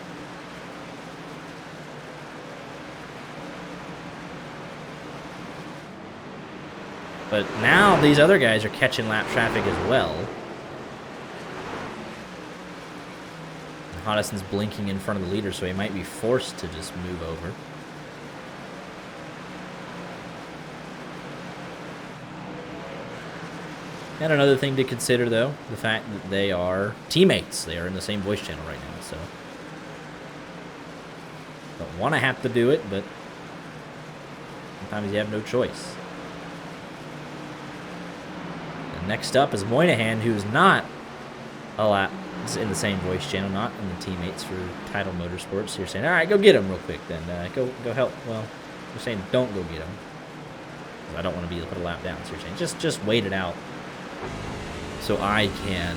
But now these other guys are catching lap traffic as well. Hodison's blinking in front of the leader, so he might be forced to just move over. And another thing to consider, though, the fact that they are teammates. They are in the same voice channel right now, so don't want to have to do it, but sometimes you have no choice. Next up is Moynihan, who's not in the same voice channel, not in the teammates for Title Motorsports. So you're saying, all right, go get him real quick then. Go help. Well, you're saying don't go get him. I don't want to be able to put a lap down. So you're saying just wait it out so I can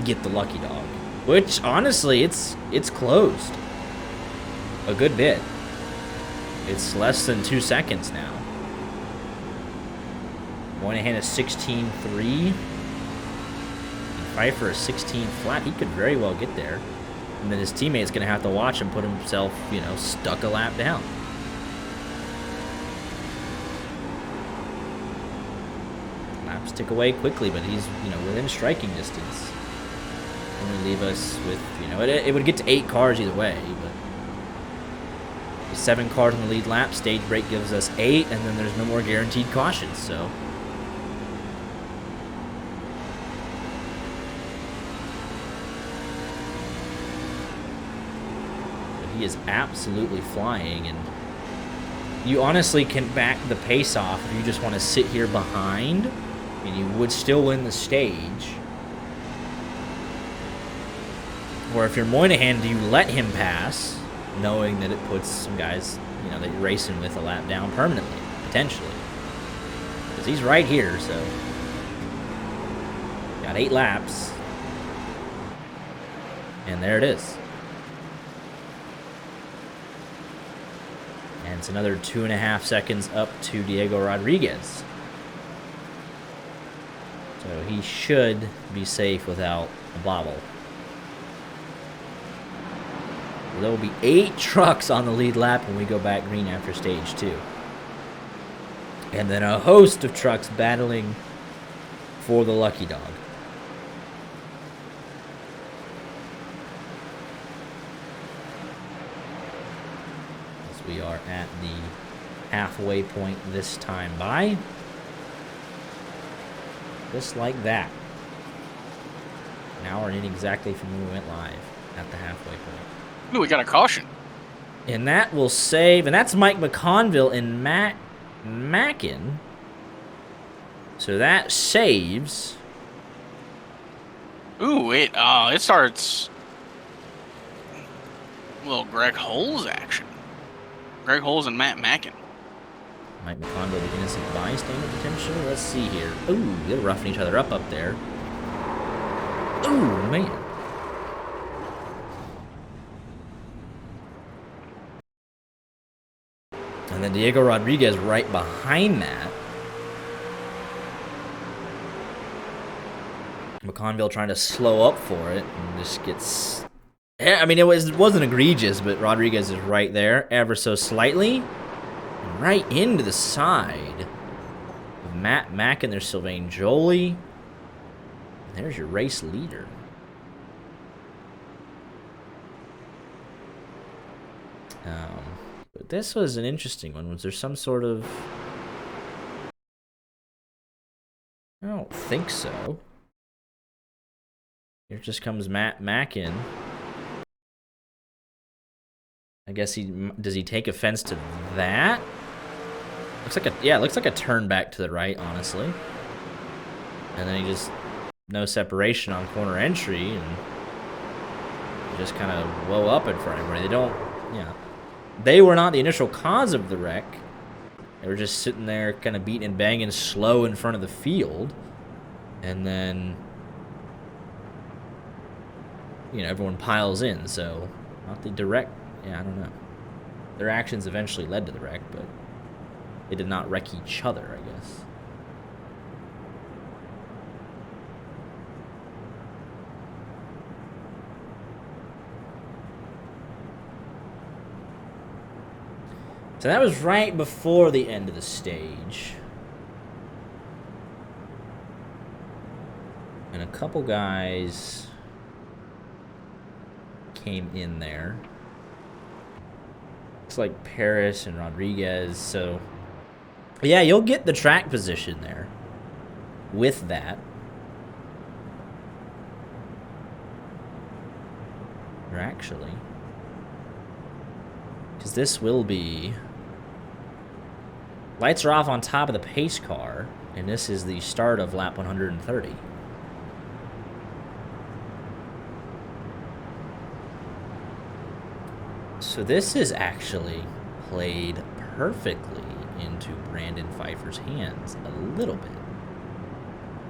get the lucky dog. Which, honestly, it's closed a good bit. It's less than 2 seconds now. Moynihan is 16.3. And Pfeiffer is 16 flat. He could very well get there. And then his teammate's going to have to watch him put himself, stuck a lap down. Laps tick away quickly, but he's, within striking distance. Only leave us with, it would get to 8 cars either way, but 7 cars in the lead lap. Stage break gives us 8, and then there's no more guaranteed cautions, so. He is absolutely flying, and you honestly can back the pace off if you just want to sit here behind, and you would still win the stage. Or if you're Moynihan, do you let him pass, knowing that it puts some guys, that you're racing with a lap down permanently, potentially? Because he's right here, so. Got 8 laps. And there it is. And it's another 2.5 seconds up to Diego Rodriguez. So he should be safe without a bobble. There will be 8 trucks on the lead lap when we go back green after stage 2. And then a host of trucks battling for the lucky dog. We are at the halfway point this time by. Just like that. An hour in exactly from when we went live at the halfway point. Ooh, we got a caution. And that will save, and that's Mike McConville and Matt Mackin. So that saves. Ooh, it starts a little Greg Holes action. Greg Holes and Matt Mackin. Mike McConville, the innocent bystander potential. Let's see here. Ooh, they're roughing each other up there. Ooh, man. And then Diego Rodriguez right behind that. McConville trying to slow up for it and just gets. I mean, it wasn't egregious, but Rodriguez is right there, ever so slightly. And right into the side of Matt Mack and their Sylvain Jolie. And there's your race leader. But this was an interesting one. Was there some sort of... I don't think so. Here just comes Matt Mack in. I guess does he take offense to that? Looks like a turn back to the right, honestly. And then he just no separation on corner entry and just kind of blow up in front of everybody. They don't, they were not the initial cause of the wreck. They were just sitting there kind of beating and banging slow in front of the field. And then, everyone piles in. So, not the direct, I don't know. Their actions eventually led to the wreck, but they did not wreck each other, I guess. So that was right before the end of the stage. And a couple guys came in there. Looks like Paris and Rodriguez. So, yeah, you'll get the track position there with that. Or actually, because this will be... Lights are off on top of the pace car, and this is the start of lap 130. So this is actually played perfectly into Brandon Pfeiffer's hands a little bit.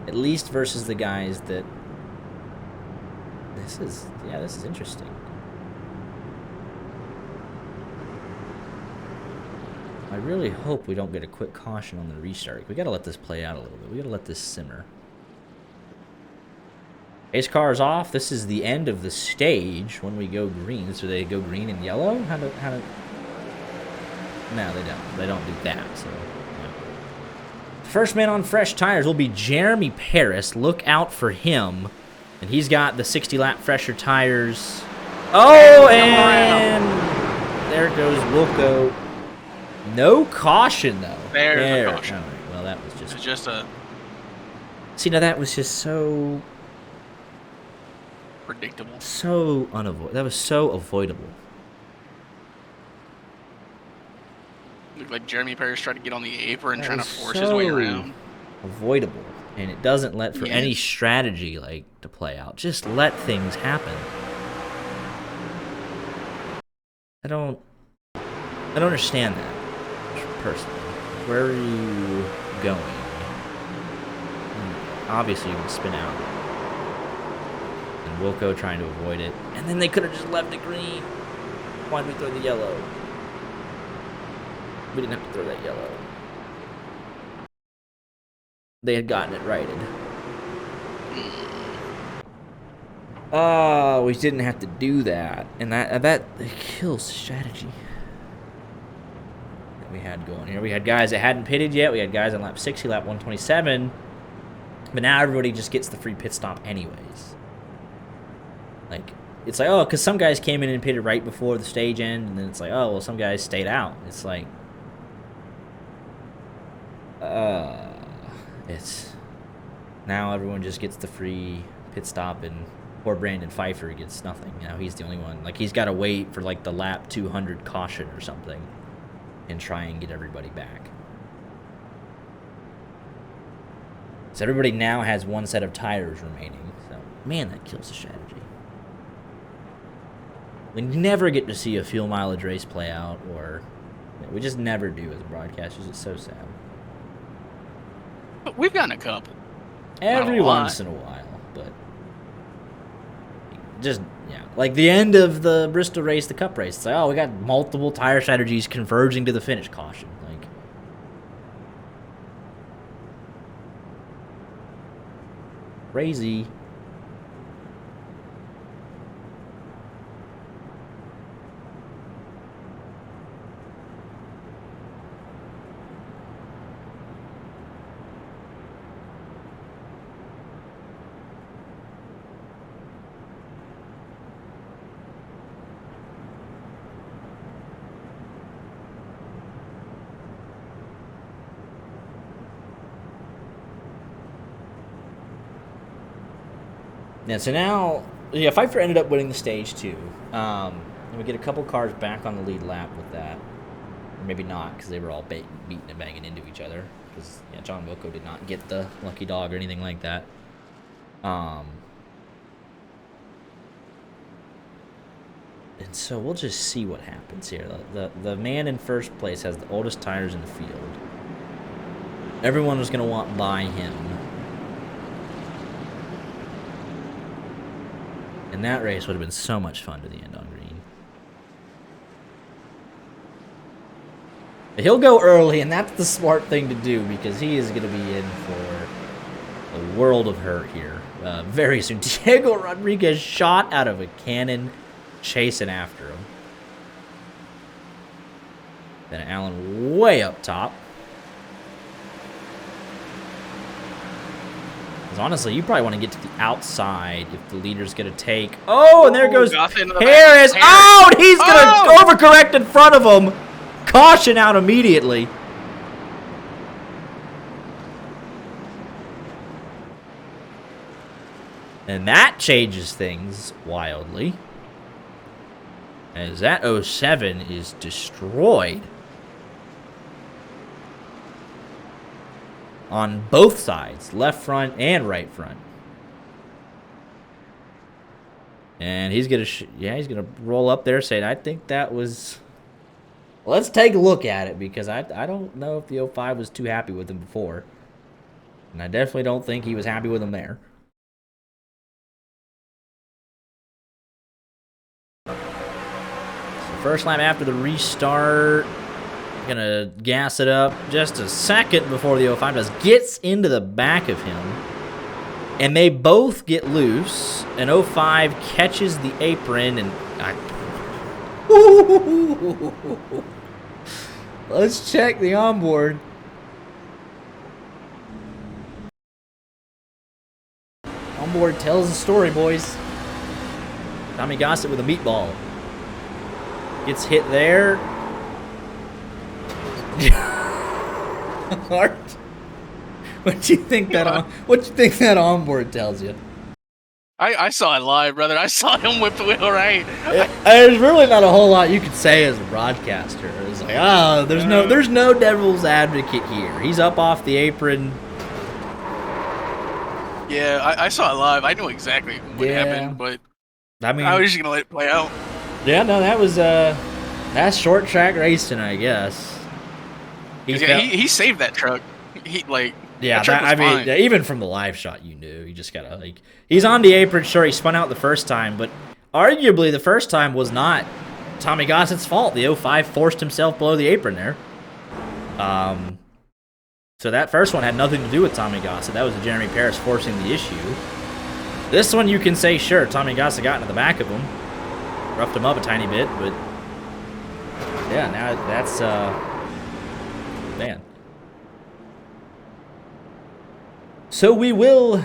At least versus the guys that... This is interesting. I really hope we don't get a quick caution on the restart. We gotta let this play out a little bit. We gotta let this simmer. Pace car is off. This is the end of the stage when we go green. So they go green and yellow? How do... No, they don't. They don't do that, so... Yeah. First man on fresh tires will be Jeremy Paris. Look out for him. And he's got the 60-lap fresher tires. Oh, and... There goes Wilco. No caution, though. There's a caution. Right. Well, that was just... It's just a... See, now that was just so... predictable. So unavoidable. That was so avoidable. Looked like Jeremy Paris tried to get on the apron, trying to force his way around. Avoidable. And it doesn't let for any strategy, to play out. Just let things happen. I don't understand that. Personally, where are you going? Obviously, you can spin out. And Wilco trying to avoid it. And then they could have just left it green. Why'd we throw the yellow? We didn't have to throw that yellow. They had gotten it righted. Oh, we didn't have to do that. And that kills strategy. We had going here. We had guys that hadn't pitted yet. We had guys on lap 60, lap 127. But now everybody just gets the free pit stop anyways. It's like, oh, because some guys came in and pitted right before the stage end, and then it's like, oh, well, some guys stayed out. It's like, it's now everyone just gets the free pit stop, and poor Brandon Pfeiffer gets nothing. He's the only one. He's got to wait for the lap 200 caution or something. And try and get everybody back. So everybody now has one set of tires remaining. So, man, that kills the strategy. We never get to see a fuel mileage race play out, or... we just never do as broadcasters. It's so sad. But we've gotten a couple. Every once in a while, but... Just, like the end of the Bristol race, the Cup race. It's like, oh, we got multiple tire strategies converging to the finish. Caution. Crazy. Yeah, so now, yeah, Pfeiffer ended up winning the stage too. And we get a couple cars back on the lead lap with that. Or maybe not, because they were all beating and banging into each other. Because yeah, John Wilco did not get the lucky dog or anything like that. And so we'll just see what happens here. The man in first place has the oldest tires in the field. Everyone was going to want by him. And that race would have been so much fun to the end on green. But he'll go early, and that's the smart thing to do because he is going to be in for a world of hurt here very soon. Diego Rodriguez shot out of a cannon, chasing after him. Then Allen way up top. Because honestly, you probably want to get to the outside if the leader's going to take... Oh, and there goes Harris. Oh, and he's going to overcorrect in front of him. Caution out immediately. And that changes things wildly. As that 07 is destroyed. On both sides, left front and right front. And he's gonna, he's gonna roll up there saying, "I think that was." Let's take a look at it because I don't know if the 05 was too happy with him before, and I definitely don't think he was happy with him there. So first lap after the restart. Gonna gas it up just a second before the 05 does. Gets into the back of him. And they both get loose. And 05 catches the apron and... Let's check the onboard. Onboard tells the story, boys. Tommy Gossett with a meatball. Gets hit there. Art, what do you think that onboard tells you? I saw it live, brother. I saw him whip the wheel right. There's really not a whole lot you could say as a broadcaster. It's like, there's no devil's advocate here. He's up off the apron. Yeah, I saw it live. I know exactly what happened, but I mean, I was just gonna let it play out. Yeah, no, that was that's short track racing, I guess. He saved that truck. Even from the live shot, you knew. You just gotta he's on the apron. Sure, he spun out the first time, but arguably the first time was not Tommy Gossett's fault. The 05 forced himself below the apron there. So that first one had nothing to do with Tommy Gossett. That was Jeremy Paris forcing the issue. This one, you can say, sure, Tommy Gossett got into the back of him, roughed him up a tiny bit, but yeah, now that's man. So we will...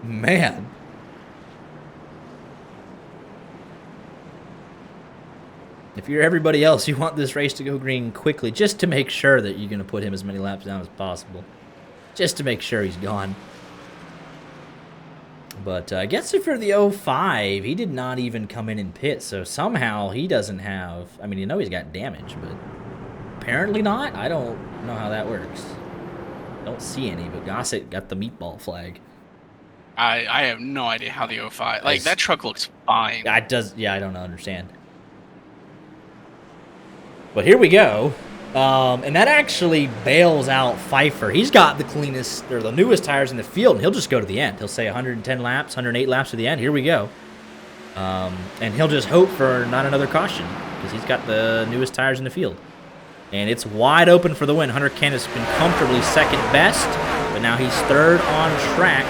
Man. If you're everybody else, you want this race to go green quickly, just to make sure that you're going to put him as many laps down as possible. Just to make sure he's gone. But I guess if you're the 05, he did not even come in and pit, so somehow he doesn't have... I mean, you know he's got damage, but apparently not. I don't know how that works. Don't see any, but Gossett got the meatball flag. I have no idea how the 05... Like, that truck looks fine. I don't understand. But here we go. And that actually bails out Pfeiffer. He's got the cleanest, or the newest tires in the field, and he'll just go to the end. He'll say 110 laps, 108 laps to the end. Here we go. And he'll just hope for not another caution, because he's got the newest tires in the field. And it's wide open for the win. Hunter Kent has been comfortably second best, but now he's third on track.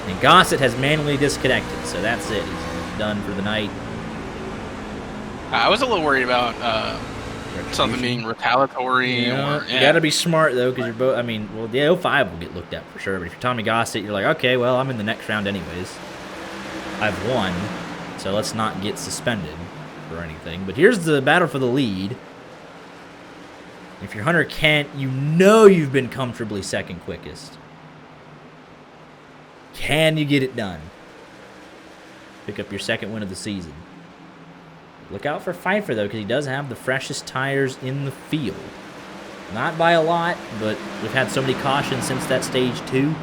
And Gossett has manually disconnected, so that's it. He's done for the night. I was a little worried about something being retaliatory. You got to be smart, though, because you're both... I mean, well, the 05 will get looked at for sure, but if you're Tommy Gossett, you're like, okay, well, I'm in the next round anyways. I've won, so let's not get suspended or anything. But here's the battle for the lead. If you're Hunter Kent, you know you've been comfortably second quickest. Can you get it done? Pick up your second win of the season. Look out for Pfeiffer, though, because he does have the freshest tires in the field. Not by a lot, but we've had so many cautions since that stage 2.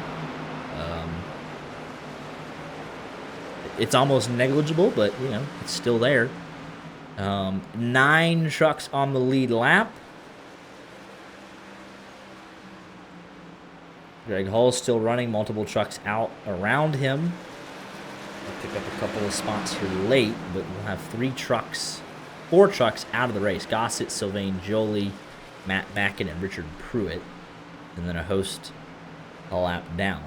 It's almost negligible, but, you know, it's still there. 9 trucks on the lead lap. Greg Hull's still running, multiple trucks out around him. We'll pick up a couple of spots here late, but we'll have 4 trucks out of the race. Gossett, Sylvain Joly, Matt Backen, and Richard Pruitt. And then a host a lap down.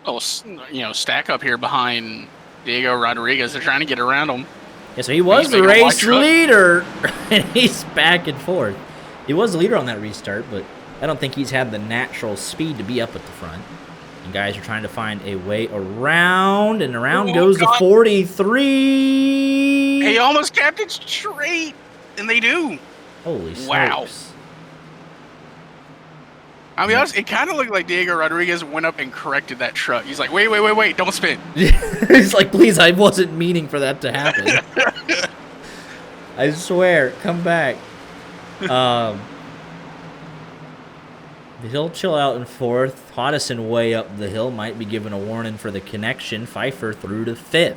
Oh, you know, stack up here behind Diego Rodriguez. They're trying to get around him. Yeah, so he was the race leader, and he's back and forth. He was the leader on that restart, but I don't think he's had the natural speed to be up at the front. And guys are trying to find a way around, and around goes the 43. He almost kept it straight, and they do. Holy smokes. Wow. I'll be honest, it kind of looked like Diego Rodriguez went up and corrected that truck. He's like, wait, don't spin. He's like, please, I wasn't meaning for that to happen. I swear, come back. He'll chill out in 4th. Hodison way up the hill might be given a warning for the connection. Pfeiffer through to 5th.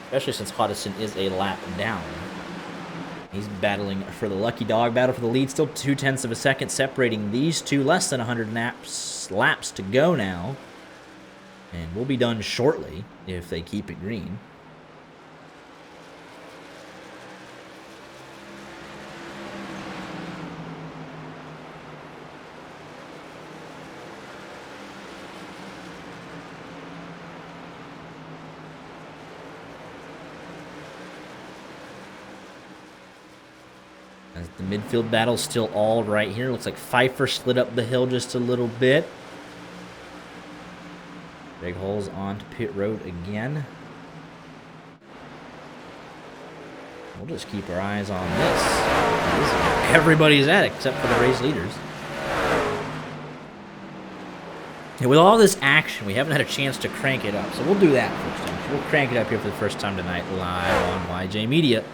Especially since Hodison is a lap down. He's battling for the lucky dog, battle for the lead. Still 0.2 of a second separating these two. Less than 100 laps to go now. And we'll be done shortly if they keep it green. As the midfield battle's still all right here. Looks like Pfeiffer slid up the hill just a little bit. Greg Hull's onto pit road again. We'll just keep our eyes on this. Everybody's at it except for the race leaders. And with all this action, we haven't had a chance to crank it up. So we'll do that first time. We'll crank it up here for the first time tonight live on YJ Media.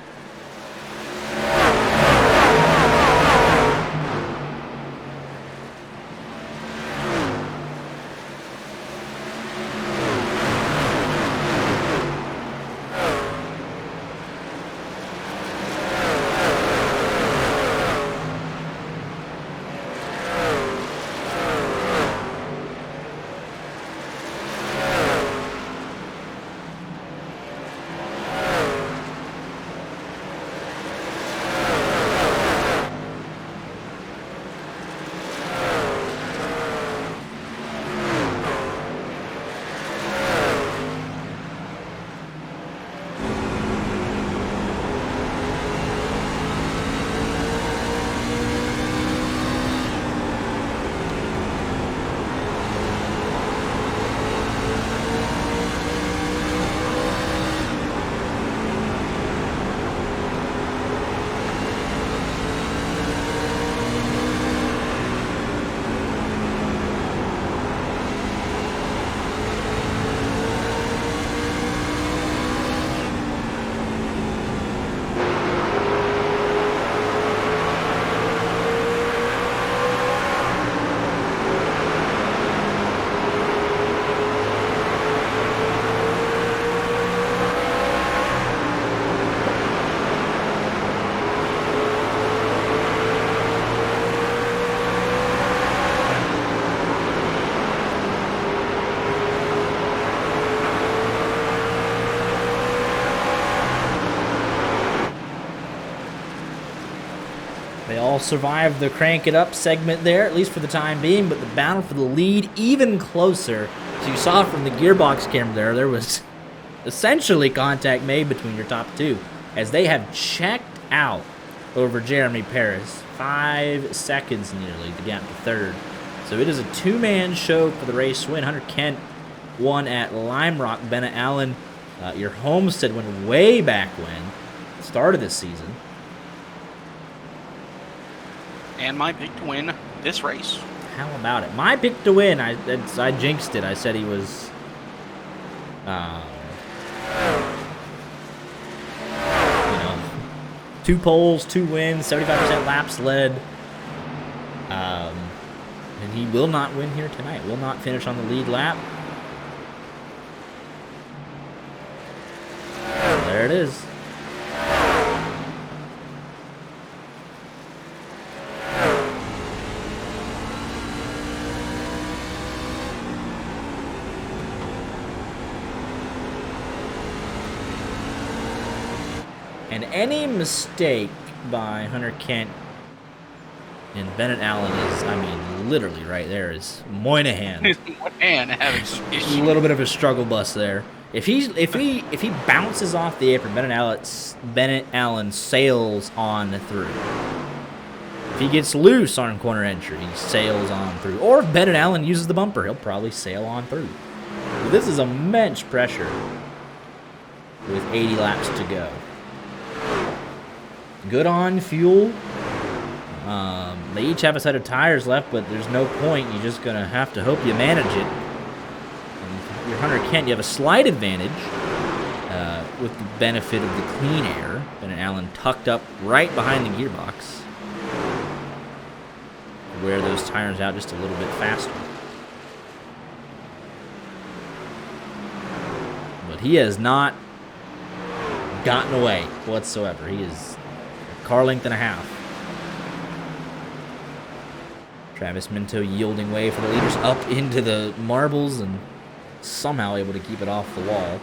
They all survived the crank it up segment there, at least for the time being, but the battle for the lead even closer. So you saw from the gearbox camera there was essentially contact made between your top two, as they have checked out over Jeremy Paris. 5 seconds nearly to get to third. So it is a two-man show for the race win. Hunter Kent won at Lime Rock. Bennett Allen Your Homestead went way back when, started this season. And my pick to win this race. How about it? My pick to win. I jinxed it. I said he was. You know, 2 poles, 2 wins, 75% laps led. And he will not win here tonight. Will not finish on the lead lap. There it is. And any mistake by Hunter Kent and Bennett Allen is, I mean, literally right there is Moynihan. Moynihan having some issues. A little bit of a struggle bus there. If he bounces off the apron, Bennett Allen sails on through. If he gets loose on corner entry, he sails on through. Or if Bennett Allen uses the bumper, he'll probably sail on through. But this is immense pressure with 80 laps to go. Good on fuel. They each have a set of tires left, but there's no point. You're just going to have to hope you manage it. And your Hunter Kent, you have a slight advantage with the benefit of the clean air. Bennett Allen tucked up right behind the gearbox. Wear those tires out just a little bit faster. But he has not gotten away whatsoever. He is a car length and a half. Travis Minto yielding way for the leaders up into the marbles and somehow able to keep it off the wall.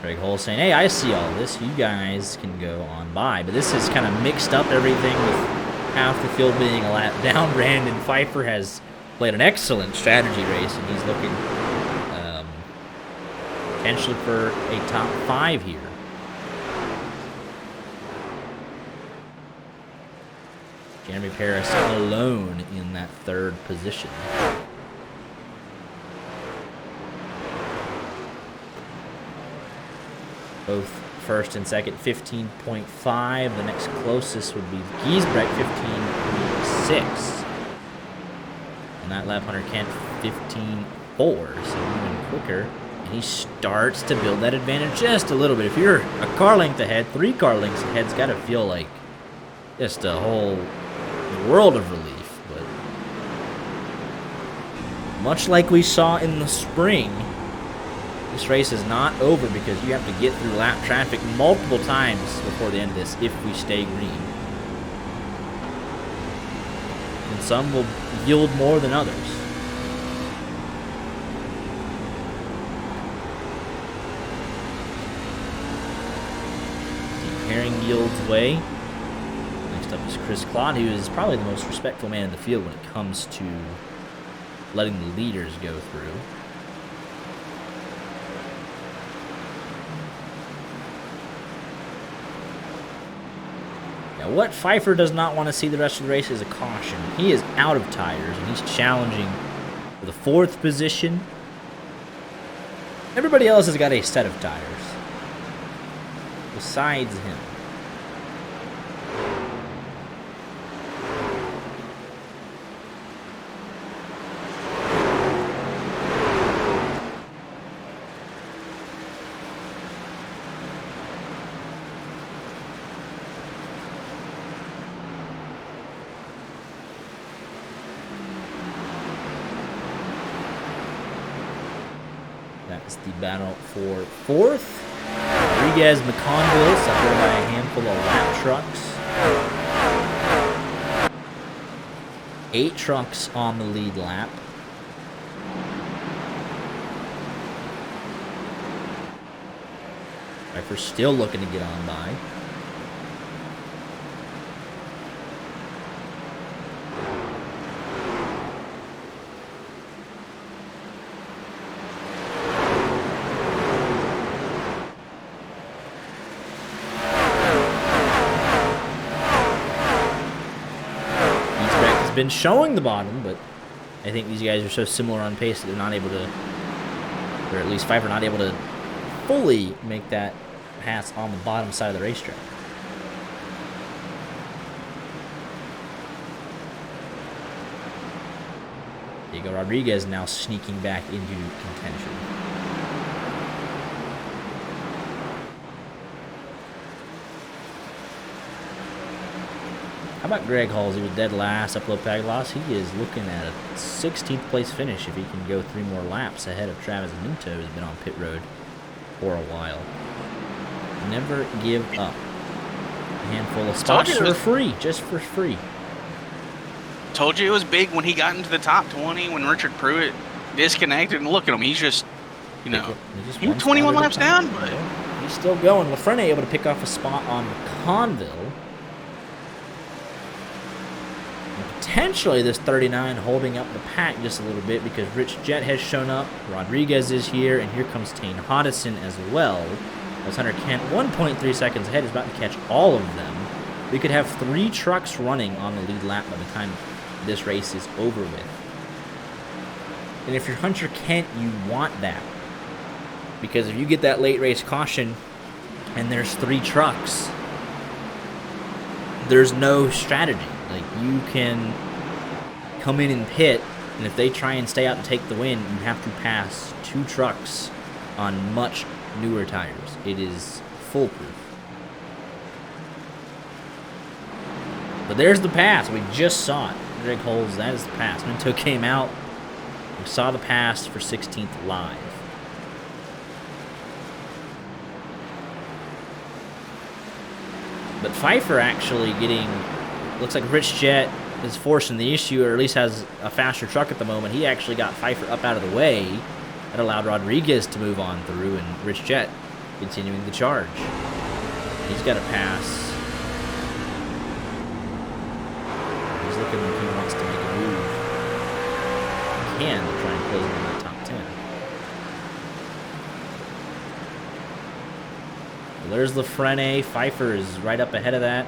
Greg Hull saying, hey, I see all this. You guys can go on by. But this has kind of mixed up everything with half the field being a lap down. Brandon Pfeiffer has played an excellent strategy race, and he's looking potentially for a top 5 here. Jeremy Paris alone in that 3rd position. Both first and second, 15.5. The next closest would be Giesbrecht, 15.6. And that lap, Hunter Kent, 15.4, so even quicker. And he starts to build that advantage just a little bit. If you're a car length ahead, 3 car lengths ahead, it's got to feel like just a whole world of relief. But much like we saw in the spring, this race is not over because you have to get through lap traffic multiple times before the end of this if we stay green. And some will yield more than others. Herring yields way. Next up is Chris Claude, who is probably the most respectful man in the field when it comes to letting the leaders go through. Now, what Pfeiffer does not want to see the rest of the race is a caution. He is out of tires, and he's challenging for the 4th position. Everybody else has got a set of tires besides him. That's the battle for 4th. Rodriguez, McConville, separated by a handful of lap trucks. 8 trucks on the lead lap. Pfeiffer still looking to get on by. Been showing the bottom, but I think these guys are so similar on pace that they're not able to, or at least Pfeiffer not able to fully make that pass on the bottom side of the racetrack. Diego Rodriguez now sneaking back into contention. How about Greg Halls? He was dead last, upload Paglos. He is looking at a 16th place finish if he can go 3 more laps ahead of Travis Minto, who's been on pit road for a while. Never give up. A handful of spots for free, just for free. Told you it was big when he got into the top 20 when Richard Pruitt disconnected. And look at him. He's just, you know, he's 21 laps down, but he's still going. LaFrenne able to pick off a spot on Conville. Potentially this 39 holding up the pack just a little bit because Rich Jet has shown up, Rodriguez is here, and here comes Tane Hodison as well. As Hunter Kent, 1.3 seconds ahead, is about to catch all of them. We could have 3 trucks running on the lead lap by the time this race is over with. And if you're Hunter Kent, you want that. Because if you get that late race caution and there's 3 trucks, there's no strategy. Like, you can come in and pit, and if they try and stay out and take the win, you have to pass 2 trucks on much newer tires. It is foolproof. But there's the pass. We just saw it. Greg Holds, that is the pass. Minto came out. We saw the pass for 16th live. But Pfeiffer actually getting... Looks like Rich Jet is forcing the issue, or at least has a faster truck at the moment. He actually got Pfeiffer up out of the way. That allowed Rodriguez to move on through, and Rich Jet continuing the charge. He's got a pass. He's looking like he wants to make a move. He can to try and close in the top 10. Well, there's LaFrenne. Pfeiffer is right up ahead of that.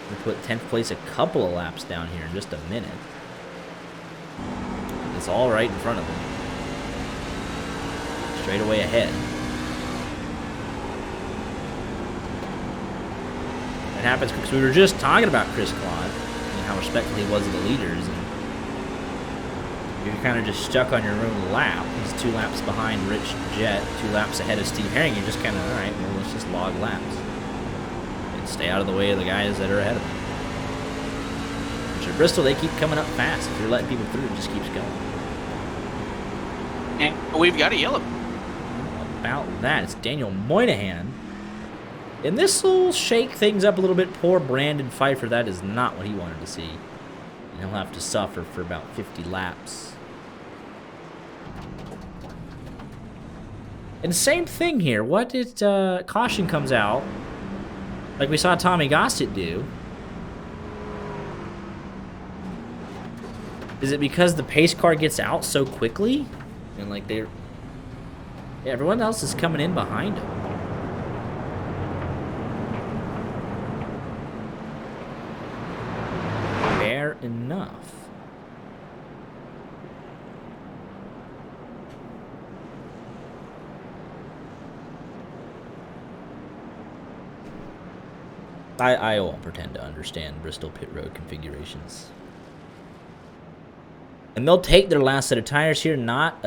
We put 10th place a couple of laps down here in just a minute. It's all right in front of him. Straight away ahead. It happens because we were just talking about Chris Claude and how respectful he was of the leaders. And you're kind of just stuck on your own lap. He's 2 laps behind Rich Jet, 2 laps ahead of Steve Herring. You're just kind of, all right, well, let's just log laps. Stay out of the way of the guys that are ahead of them. Richard Bristol, they keep coming up fast. If you're letting people through, it just keeps going. And we've got a yellow. About that, it's Daniel Moynihan. And this will shake things up a little bit. Poor Brandon Pfeiffer, that is not what he wanted to see. And he'll have to suffer for about 50 laps. And same thing here. What did caution comes out? Like we saw Tommy Gossett do. Is it because the pace car gets out so quickly? And like they're... Yeah, everyone else is coming in behind him. Fair enough. I won't pretend to understand Bristol pit road configurations. And they'll take their last set of tires here, not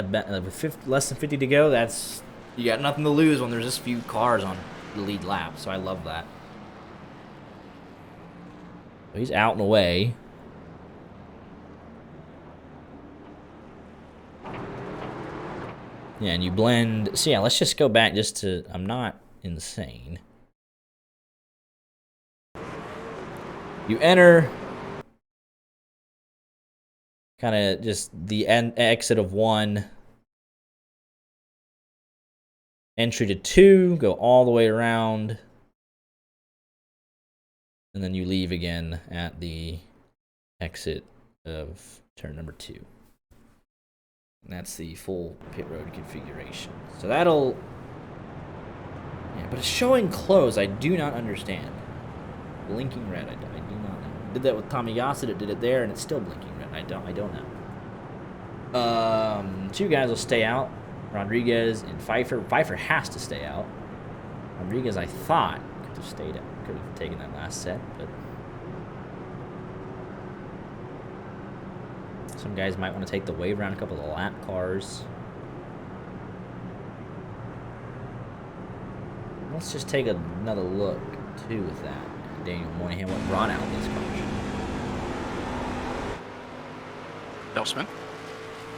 less than 50 to go. That's, you got nothing to lose when there's this few cars on the lead lap, so I love that. He's out and away. Yeah, and you blend. So yeah, let's just go back just to, I'm not insane. You enter kind of just the exit of 1, entry to 2, go all the way around, and then you leave again at the exit of turn number 2. And that's the full pit road configuration. So that'll, yeah, but it's showing close. I do not understand. Blinking red, I do not know. Did that with Tommy Gossett, it did it there, and it's still blinking red. I don't know. Two guys will stay out. Rodriguez and Pfeiffer. Pfeiffer has to stay out. Rodriguez, I thought, could have taken that last set, but some guys might want to take the wave around a couple of the lap cars. Let's just take another look, too, with that. Daniel Moynihan went brought out this caution. Belsman.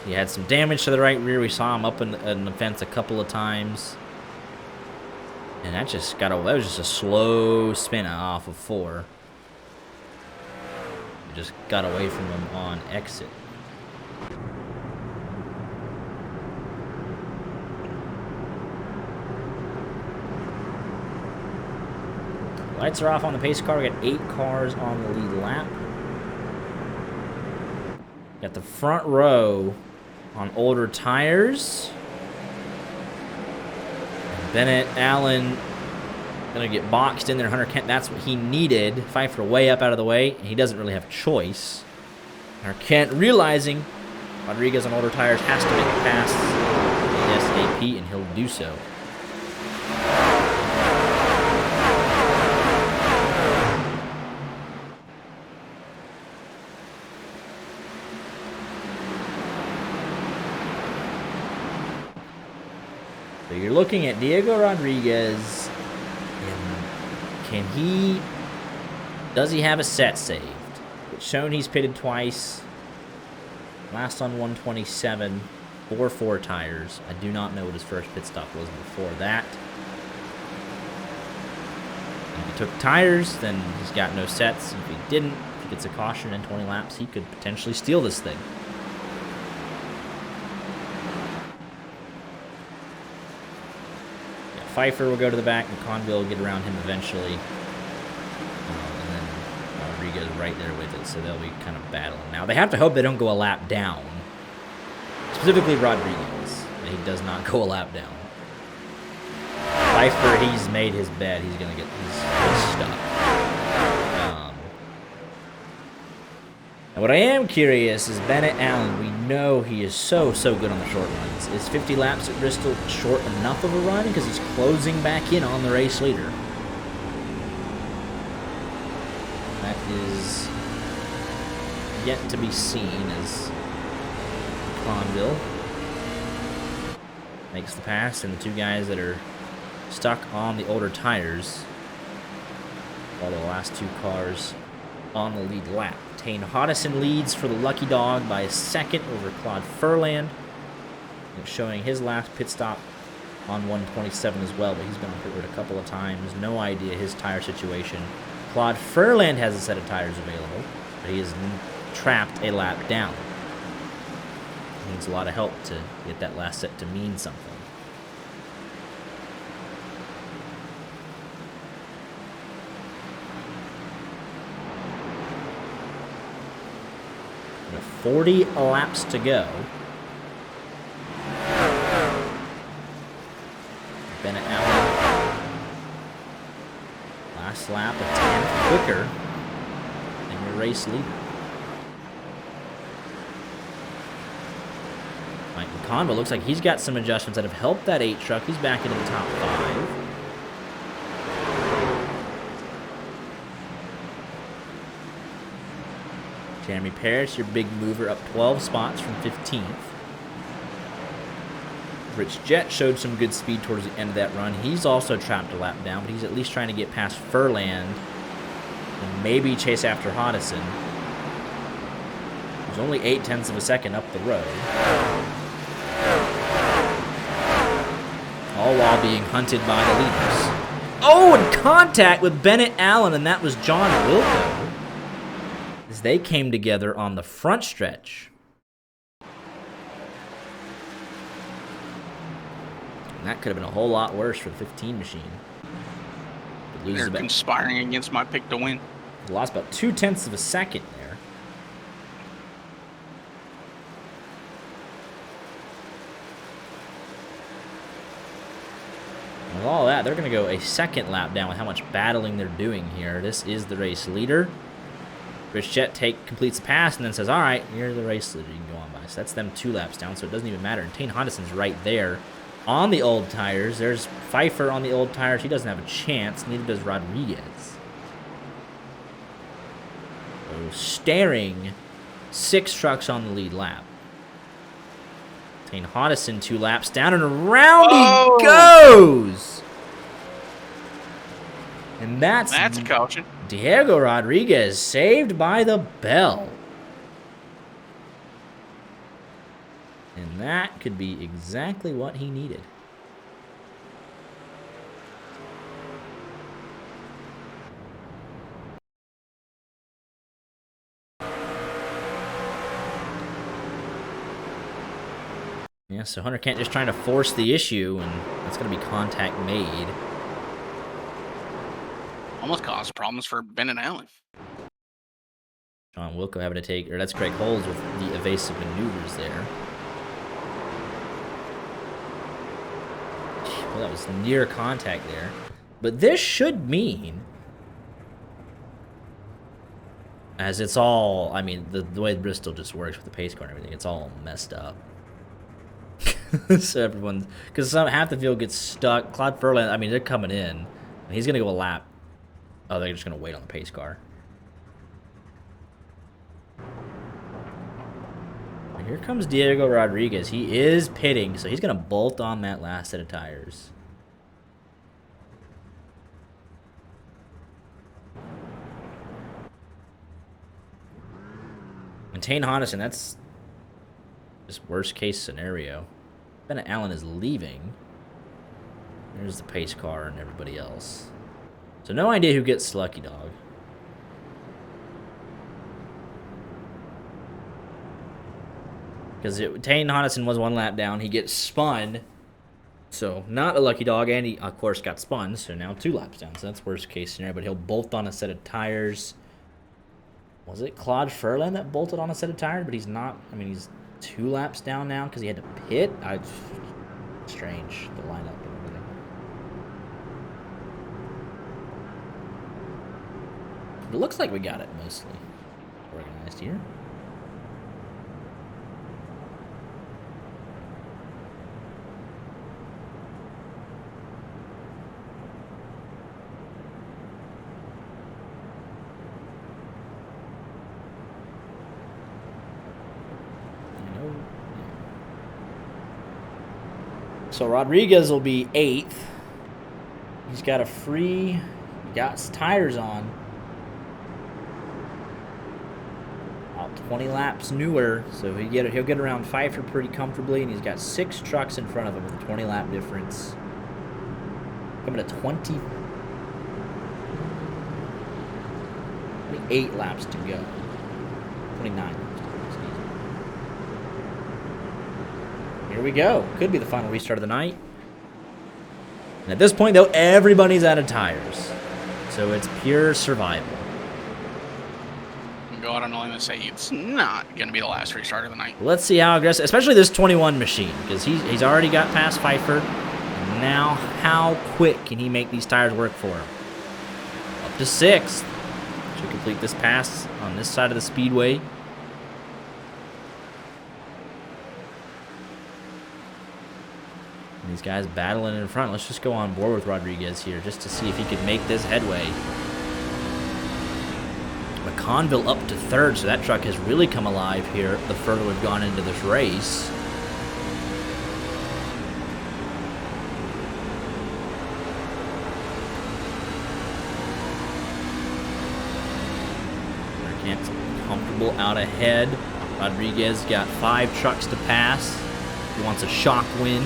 He had some damage to the right rear. We saw him up in the fence a couple of times. And that just that was just a slow spin off of 4. We just got away from him on exit. Lights are off on the pace car. We got 8 cars on the lead lap. Got the front row on older tires. Bennett, Allen, gonna get boxed in there. Hunter Kent, that's what he needed. Pfeiffer way up out of the way, and he doesn't really have a choice. Hunter Kent realizing Rodriguez on older tires has to make it past ASAP, and he'll do so. So you're looking at Diego Rodriguez, and does he have a set saved? It's shown he's pitted twice, last on 127, 4 tires. I do not know what his first pit stop was before that. If he took tires, then he's got no sets. If he didn't, if he gets a caution in 20 laps, he could potentially steal this thing. Pfeiffer will go to the back, and Conville will get around him eventually. And then Rodriguez right there with it, so they'll be kind of battling. Now, they have to hope they don't go a lap down. Specifically Rodriguez. He does not go a lap down. Pfeiffer, he's made his bed. He's stuck. And what I am curious is Bennett Allen. We know he is so good on the short runs. Is 50 laps at Bristol short enough of a run? Because he's closing back in on the race leader. That is yet to be seen as Conville makes the pass, and the 2 guys that are stuck on the older tires follow the last 2 cars on the lead lap. Tane Hodison leads for the Lucky Dog by a second over Claude Furland. Showing his last pit stop on 127 as well, but he's been on pit road a couple of times. No idea his tire situation. Claude Furland has a set of tires available, but he is trapped a lap down. He needs a lot of help to get that last set to mean something. We have 40 laps to go. Bennett Allen. Last lap, a 10th quicker than your race leader. Mike McConville looks like he's got some adjustments that have helped that 8 truck. He's back into the top 5. Jeremy Parrish, your big mover, up 12 spots from 15th. Rich Jett showed some good speed towards the end of that run. He's also trapped a lap down, but he's at least trying to get past Furland and maybe chase after Hodison. He's only 0.8 of a second up the road. All while being hunted by the leaders. Oh, and contact with Bennett Allen, and that was John Wilco as they came together on the front stretch. And that could have been a whole lot worse for the 15 machine. They're conspiring against my pick to win. Lost about 0.2 of a second there. And with all that, they're going to go a second lap down with how much battling they're doing here. This is the race leader. Bichette completes the pass and then says, all right, here's the race leader. You can go on by. So that's them 2 laps down, so it doesn't even matter. And Tane Hodison's right there on the old tires. There's Pfeiffer on the old tires. He doesn't have a chance. Neither does Rodriguez. So staring 6 trucks on the lead lap. Tane Hodison 2 laps down and around he goes. And that's a caution. Diego Rodriguez saved by the bell. And that could be exactly what he needed. Yeah, so Hunter Kent just trying to force the issue, and that's going to be contact made. Almost caused problems for Ben and Allen. Sean Wilco having to take, or that's Craig Holmes with the evasive maneuvers there. Well, that was near contact there. But this should mean, as it's all, I mean, the way Bristol just works with the pace car and everything, it's all messed up. So everyone's, because half the field gets stuck. Claude Furlan, I mean, they're coming in, and he's going to go a lap. Oh, they're just going to wait on the pace car. And here comes Diego Rodriguez. He is pitting, so he's going to bolt on that last set of tires. And Tane Hodison, that's just worst case scenario. Bennett Allen is leaving. There's the pace car and everybody else. So no idea who gets Lucky Dog. Because Tane Hodison was 1 lap down. He gets spun. So not a Lucky Dog. And he, of course, got spun. So now 2 laps down. So that's worst case scenario. But he'll bolt on a set of tires. Was it Claude Furlan that bolted on a set of tires? But he's not. I mean, he's 2 laps down now because he had to pit. Strange, the lineup and everything. It looks like we got it mostly organized here. So Rodriguez will be 8th. He's got he got his tires on. About 20 laps newer, so he'll get around Pfeiffer pretty comfortably, and he's got 6 trucks in front of him with a 20 lap difference. Coming to 28 laps to go. 29. Here we go. Could be the final restart of the night. And at this point, though, everybody's out of tires. So it's pure survival. Go out on a limb and say it's not going to be the last restart of the night. Let's see how aggressive, especially this 21 machine, because he's already got past Pfeiffer. And now, how quick can he make these tires work for him? Up to 6th. Should complete this pass on this side of the speedway. These guys battling in front. Let's just go on board with Rodriguez here just to see if he could make this headway. McConville up to 3rd, so that truck has really come alive here the further we've gone into this race. Kent's comfortable out ahead. Rodriguez got 5 trucks to pass. He wants a shock win.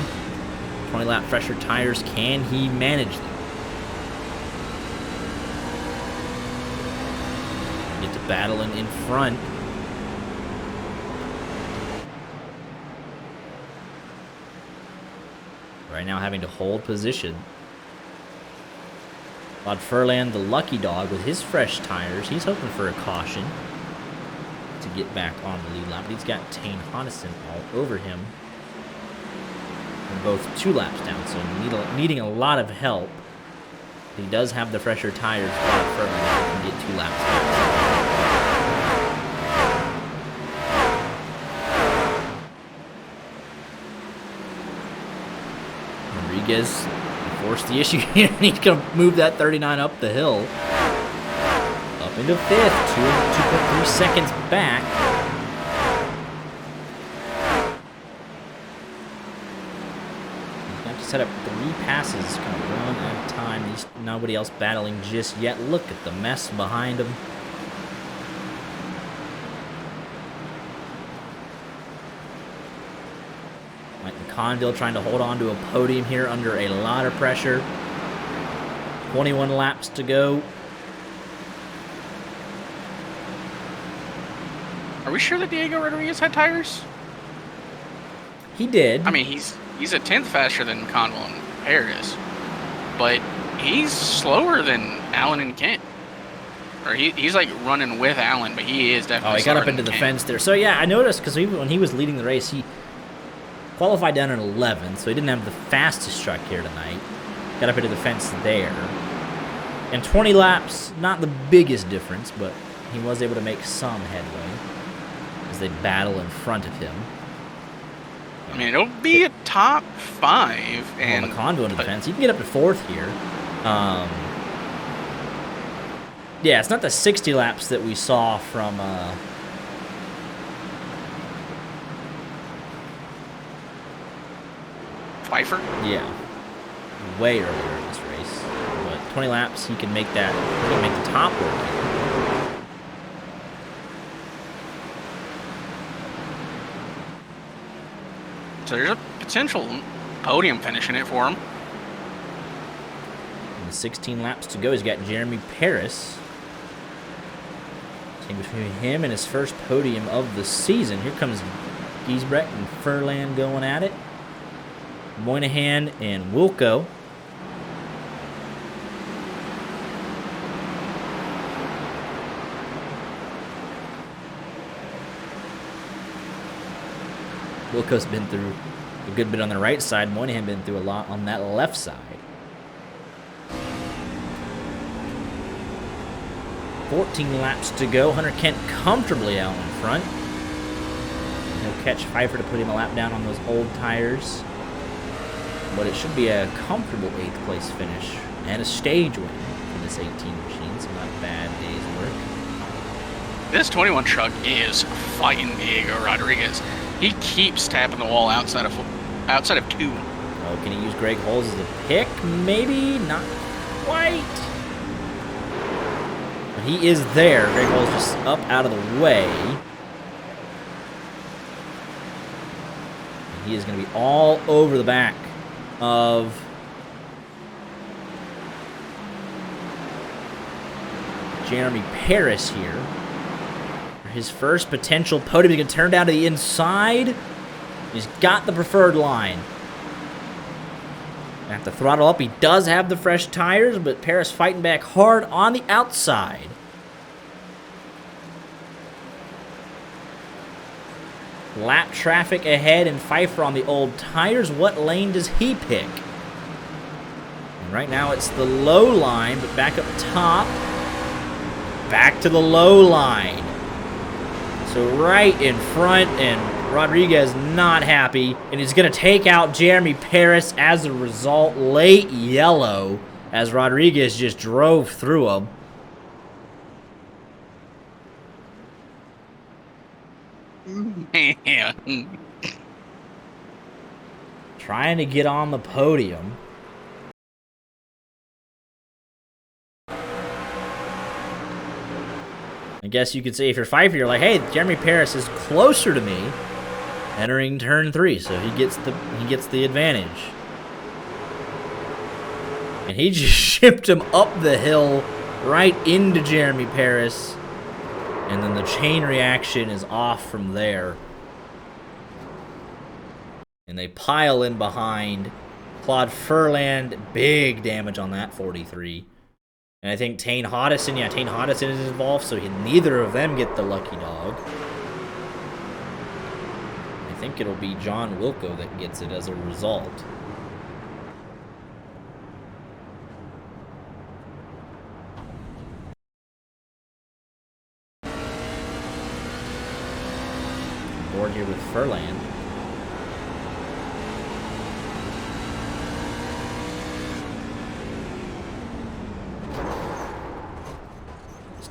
20 lap fresher tires. Can he manage them? Get to battling in front. Right now having to hold position. Claude Furlan, the lucky dog, with his fresh tires. He's hoping for a caution to get back on the lead lap. But he's got Tane Hodison all over him. They're both 2 laps down, so needing a lot of help. He does have the fresher tires. Claude Furlan can get 2 laps back. Rodriguez forced the issue here, and he's going to move that 39 up the hill. Up into 5th, 2.3 seconds back. He's got to set up 3 passes, kind of one at a time. There's nobody else battling just yet. Look at the mess behind him. Mike McConville trying to hold on to a podium here under a lot of pressure. 21 laps to go. Are we sure that Diego Rodriguez had tires? He did. I mean, he's a tenth faster than Conwell and Paris, but he's slower than Allen and Kent. Or he's like running with Allen, but he is definitely. Oh, he got up into the fence there. So yeah, I noticed because when he was leading the race, he qualified down in 11th, so he didn't have the fastest truck here tonight. Got up into the fence there. And 20 laps, not the biggest difference, but he was able to make some headway as they battle in front of him. I mean, it'll be a top 5. And McConville into the fence. He can get up to 4th here. Yeah, it's not the 60 laps that we saw from Pfeiffer? Yeah. Way earlier in this race. But 20 laps, he can make that. He can make the top work here. So there's a potential podium finish in it for him. And 16 laps to go. He's got Jeremy Paris. Same between him and his first podium of the season. Here comes Giesbrecht and Furlan going at it. Moynihan and Wilco. Wilco's been through a good bit on the right side. Moynihan been through a lot on that left side. 14 laps to go. Hunter Kent comfortably out in front. He'll catch Pfeiffer to put him a lap down on those old tires. But it should be a comfortable 8th place finish and a stage win for this 18 machine. So not a bad day's work. This 21 truck is fighting Diego Rodriguez. He keeps tapping the wall outside of 2. Oh, can he use Greg Holes as a pick? Maybe not quite. But he is there. Greg Holes just up out of the way. And he is going to be all over the back of Jeremy Paris here. For his first potential podium. He can turn down to the inside. He's got the preferred line. Have to throttle up. He does have the fresh tires, but Paris fighting back hard on the outside. Lap traffic ahead and Pfeiffer on the old tires. What lane does he pick? And right now it's the low line, but back up top. Back to the low line. So right in front, and Rodriguez not happy. And he's going to take out Jeremy Paris as a result. Late yellow as Rodriguez just drove through him. Man. Trying to get on the podium. I guess you could say if you're Pfeiffer, you're like, hey, Jeremy Paris is closer to me entering turn 3, so he gets the advantage. And he just shipped him up the hill right into Jeremy Paris. And then the chain reaction is off from there. And they pile in behind. Claude Furland, big damage on that 43. And I think Tane Hodison is involved, so neither of them get the lucky dog. I think it'll be John Wilco that gets it as a result. Board here with Furland.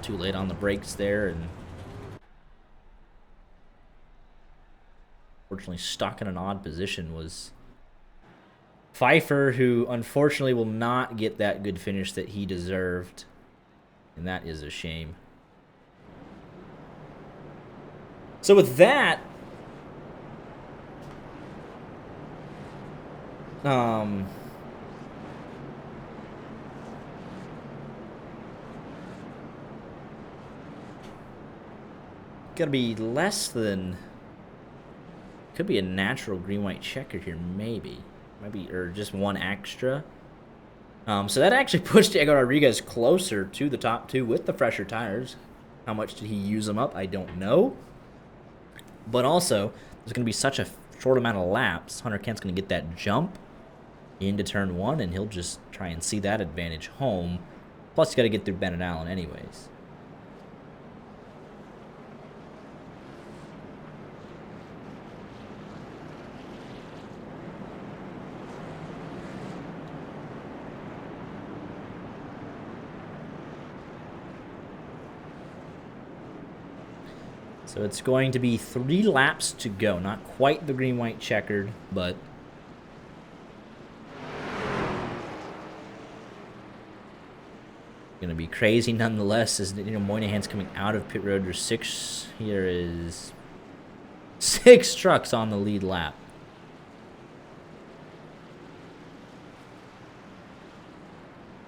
too late on the brakes there, and unfortunately stuck in an odd position was Pfeiffer, who unfortunately will not get that good finish that he deserved, and that is a shame. So with that, gotta be less than, could be a natural green-white checker here, maybe, or just one extra. So that actually pushed Diego Rodriguez closer to the top two with the fresher tires. How much did he use them up? I don't know. But also, there's going to be such a short amount of laps. Hunter Kent's going to get that jump into turn one, and he'll just try and see that advantage home. Plus, you got to get through Bennett Allen anyways. So it's going to be 3 laps to go. Not quite the green-white checkered, but going to be crazy nonetheless. As Moynihan's coming out of pit road. There's 6. Here is 6 trucks on the lead lap.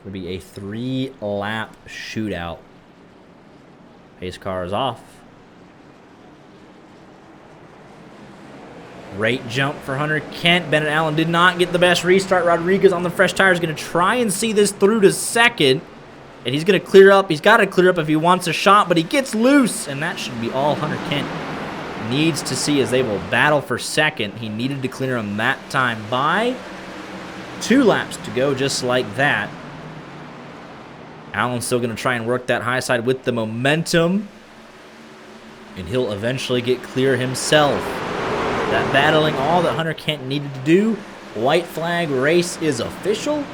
It'll be a 3-lap shootout. Pace car is off. Great jump for Hunter Kent. Bennett Allen did not get the best restart. Rodriguez on the fresh tire is going to try and see this through to second. And he's going to clear up. He's got to clear up if he wants a shot, but he gets loose. And that should be all Hunter Kent needs to see as they will battle for second. He needed to clear him that time by 2 laps to go just like that. Allen's still going to try and work that high side with the momentum. And he'll eventually get clear himself. That battling all that Hunter Kent needed to do. White flag race is official.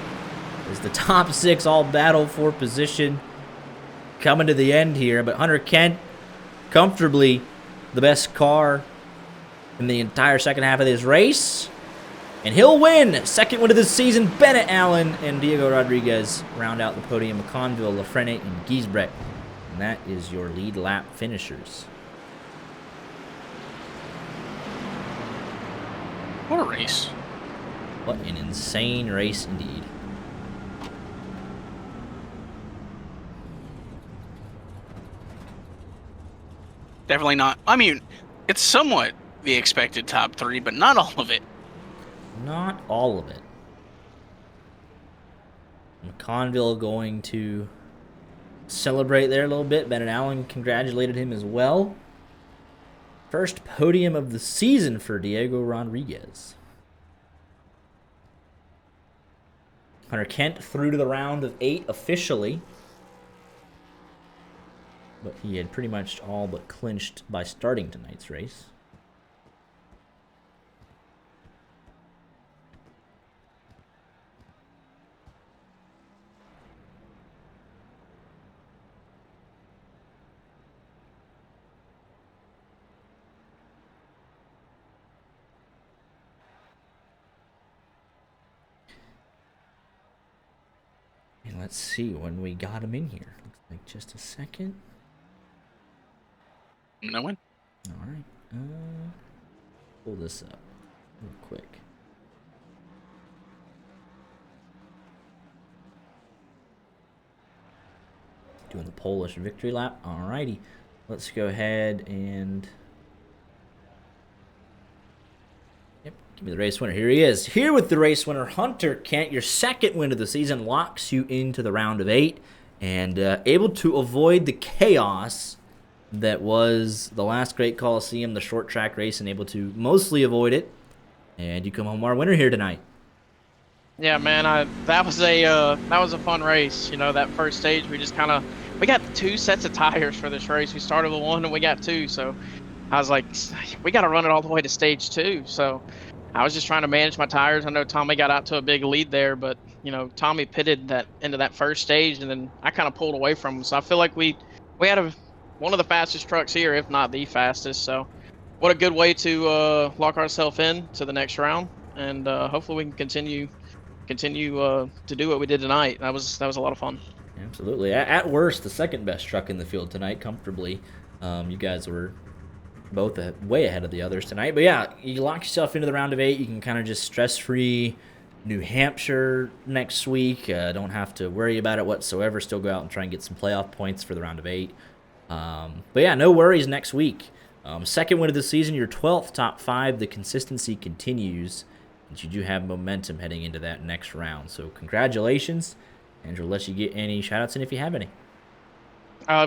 As the top 6 all battle for position. Coming to the end here. But Hunter Kent, comfortably the best car in the entire second half of this race. And he'll win. Second win of the season. Bennett Allen and Diego Rodriguez round out the podium. McConville, Lafreniere, and Giesbrecht. And that is your lead lap finishers. What a race. What an insane race indeed. Definitely not. I mean, it's somewhat the expected top 3, but not all of it. Not all of it. McConville going to celebrate there a little bit. Bennett Allen congratulated him as well. First podium of the season for Diego Rodriguez. Hunter Kent through to the round of 8 officially. But he had pretty much all but clinched by starting tonight's race. And let's see when we got him in here. Looks like just a second. No one? All right. Pull this up real quick. Doing the Polish victory lap. All righty. Let's go ahead and... Yep, give me the race winner. Here he is. Here with the race winner, Hunter Kent. Your second win of the season locks you into the round of 8 and able to avoid the chaos that was the last Great Coliseum, the short track race, and able to mostly avoid it. And you come home our winner here tonight. Yeah, man, that was a fun race. You know, that first stage we got 2 sets of tires for this race. We started with 1 and we got 2, so I was like, we got to run it all the way to stage 2. So I was just trying to manage my tires. I know Tommy got out to a big lead there, but you know, Tommy pitted that into that first stage, and then I kind of pulled away from him. So I feel like we we had one of the fastest trucks here, if not the fastest. So, what a good way to lock ourselves in to the next round, and hopefully we can continue to do what we did tonight. That was a lot of fun. Absolutely. At worst, the second best truck in the field tonight, comfortably. You guys were both way ahead of the others tonight. But yeah, you lock yourself into the round of 8. You can kind of just stress-free New Hampshire next week. Don't have to worry about it whatsoever. Still go out and try and get some playoff points for the round of 8. But yeah, no worries next week. Second win of the season, your 12th top 5. The consistency continues, and you do have momentum heading into that next round. So congratulations, and we'll let you get any shout-outs in if you have any.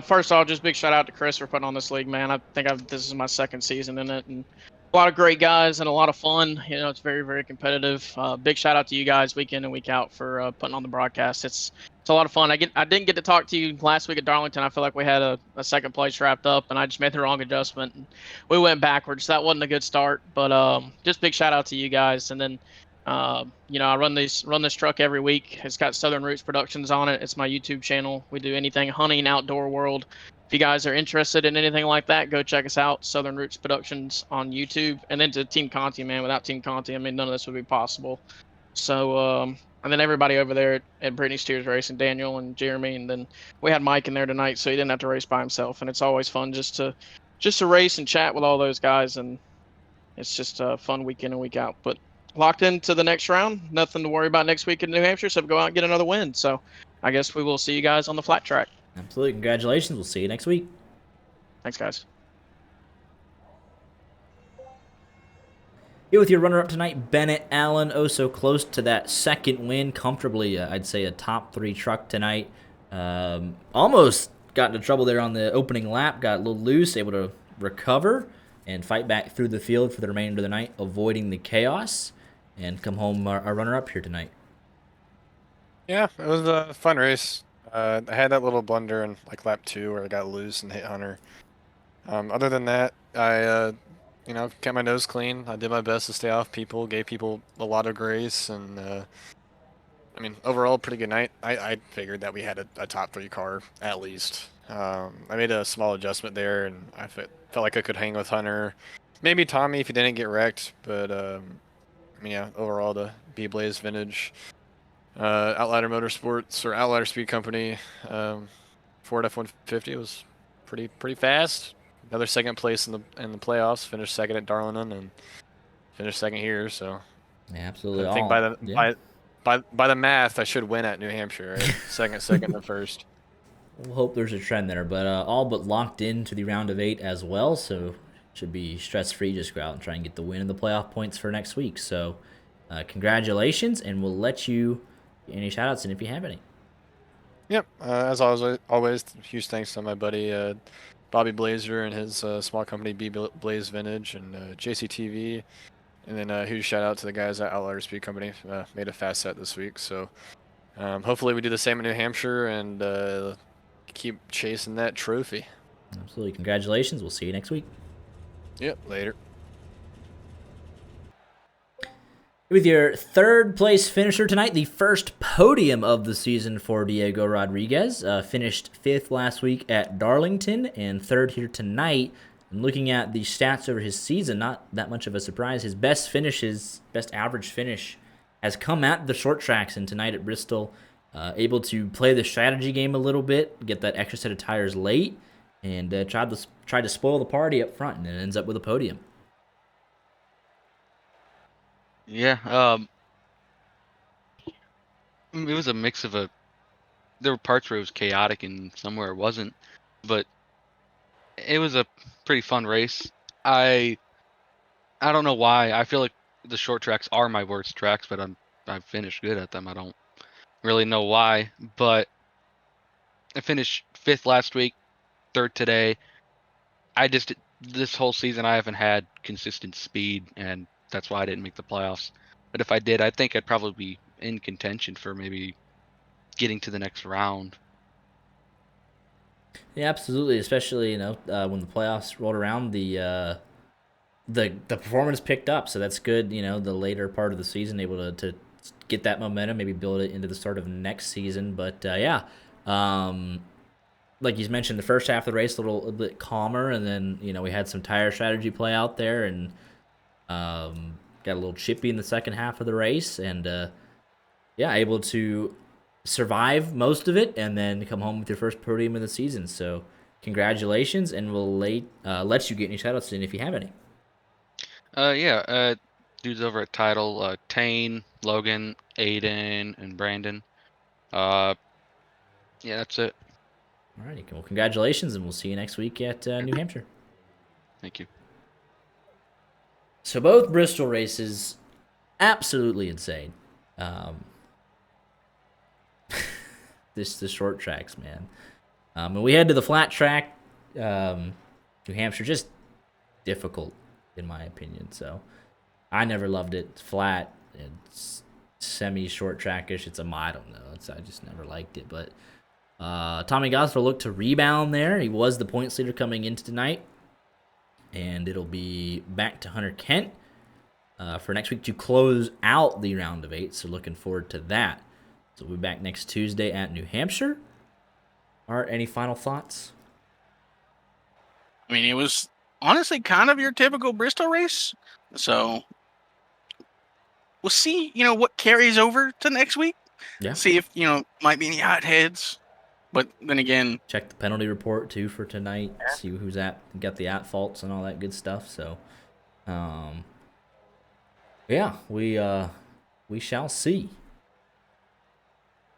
First off, just big shout out to Chris for putting on this league, man. I think this is my second season in it, and a lot of great guys and a lot of fun. You know, it's very, very competitive. Big shout out to you guys week in and week out for putting on the broadcast. It's a lot of fun. I didn't get to talk to you last week at Darlington. I feel like we had a second place wrapped up, and I just made the wrong adjustment, and we went backwards. That wasn't a good start, but just big shout out to you guys. And then you know, I run this truck every week. It's got Southern Roots Productions on it. It's my YouTube channel. We do anything hunting, outdoor world. If you guys are interested in anything like that, go check us out, Southern Roots Productions on YouTube. And then to Team Conti, man. Without Team Conti, I mean, none of this would be possible. So, and then everybody over there at Brittany Steers Racing, Daniel and Jeremy, and then we had Mike in there tonight, so he didn't have to race by himself. And it's always fun just to race and chat with all those guys, and it's just a fun week in and week out. But locked into the next round. Nothing to worry about next week in New Hampshire, so go out and get another win. So I guess we will see you guys on the flat track. Absolutely. Congratulations. We'll see you next week. Thanks, guys. Here with your runner-up tonight, Bennett Allen. Oh, so close to that second win. Comfortably, I'd say a top 3 truck tonight. Almost got into trouble there on the opening lap. Got a little loose, able to recover and fight back through the field for the remainder of the night, avoiding the chaos, and come home our runner-up here tonight. Yeah, it was a fun race. I had that little blunder in like lap 2 where I got loose and hit Hunter. Other than that, I kept my nose clean. I did my best to stay off people, gave people a lot of grace, and I mean, overall, pretty good night. I figured that we had a top 3 car at least. I made a small adjustment there, and I felt like I could hang with Hunter, maybe Tommy if he didn't get wrecked. But I mean, yeah, overall, the B-Blaze Vintage, Outlier Motorsports or Outlier Speed Company, Ford F-150 was pretty fast. Another second place in the playoffs. Finished second at Darlington and finished second here. So yeah, absolutely. I think by the math, I should win at New Hampshire. Right? second, and first. We'll hope there's a trend there, but all but locked into the round of 8 as well, so should be stress-free. Just go out and try and get the win and the playoff points for next week. So congratulations, and we'll let you get any shout-outs in if you have any. Yep, as always, huge thanks to my buddy Bobby Blazer and his small company B-Blaze Vintage and JCTV. And then a huge shout-out to the guys at Outlier Speed Company. Made a fast set this week, so hopefully we do the same in New Hampshire and keep chasing that trophy. Absolutely. Congratulations. We'll see you next week. Yep, later. With your third place finisher tonight, the first podium of the season for Diego Rodriguez. Finished 5th last week at Darlington and 3rd here tonight. And looking at the stats over his season, not that much of a surprise. His best average finish has come at the short tracks, and tonight at Bristol, able to play the strategy game a little bit, get that extra set of tires late, and try to spoil the party up front, and it ends up with a podium. Yeah, it was a mix of there were parts where it was chaotic and somewhere it wasn't, but it was a pretty fun race. I don't know why. I feel like the short tracks are my worst tracks, but I finished good at them. I don't really know why, but I finished 5th last week, 3rd today. This whole season I haven't had consistent speed, and that's why I didn't make the playoffs. But if I did, I think I'd probably be in contention for maybe getting to the next round. Yeah, absolutely. Especially when the playoffs rolled around, the performance picked up, so that's good. The later part of the season, able to get that momentum, maybe build it into the start of next season. But yeah, like you mentioned, the first half of the race a little bit calmer, and then we had some tire strategy play out there, and got a little chippy in the second half of the race, and able to survive most of it, and then come home with your first podium of the season. So congratulations, and we'll let you get any shoutouts in if you have any. Dudes over at Title, Tane, Logan, Aiden, and Brandon. That's it. Alrighty, well, congratulations, and we'll see you next week at New Hampshire. Thank you. So both Bristol races, absolutely insane. The short tracks, man. And we head to the flat track. New Hampshire, just difficult, in my opinion. So I never loved it. It's flat. It's semi-short trackish. I don't know. I just never liked it. But Tommy Gosper looked to rebound there. He was the points leader coming into tonight. And it'll be back to Hunter Kent for next week to close out the round of 8. So looking forward to that. So we'll be back next Tuesday at New Hampshire. Art, any final thoughts? I mean, it was honestly kind of your typical Bristol race. So we'll see, what carries over to next week. Yeah. See if, might be any hot heads. But then again, check the penalty report too for tonight. See who's got the at faults and all that good stuff. So, we shall see.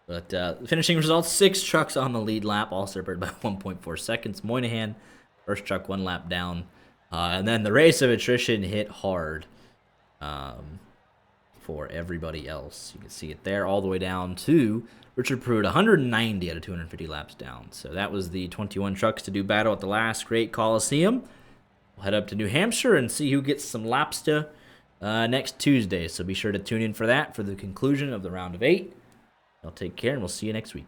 But finishing results: 6 trucks on the lead lap, all separated by 1.4 seconds. Moynihan, first truck, 1 lap down, and then the race of attrition hit hard for everybody else. You can see it there, all the way down to Richard Pruitt, 190 out of 250 laps down. So that was the 21 trucks to do battle at the last Great Coliseum. We'll head up to New Hampshire and see who gets some laps to next Tuesday. So be sure to tune in for that for the conclusion of the round of 8. Y'all take care, and we'll see you next week.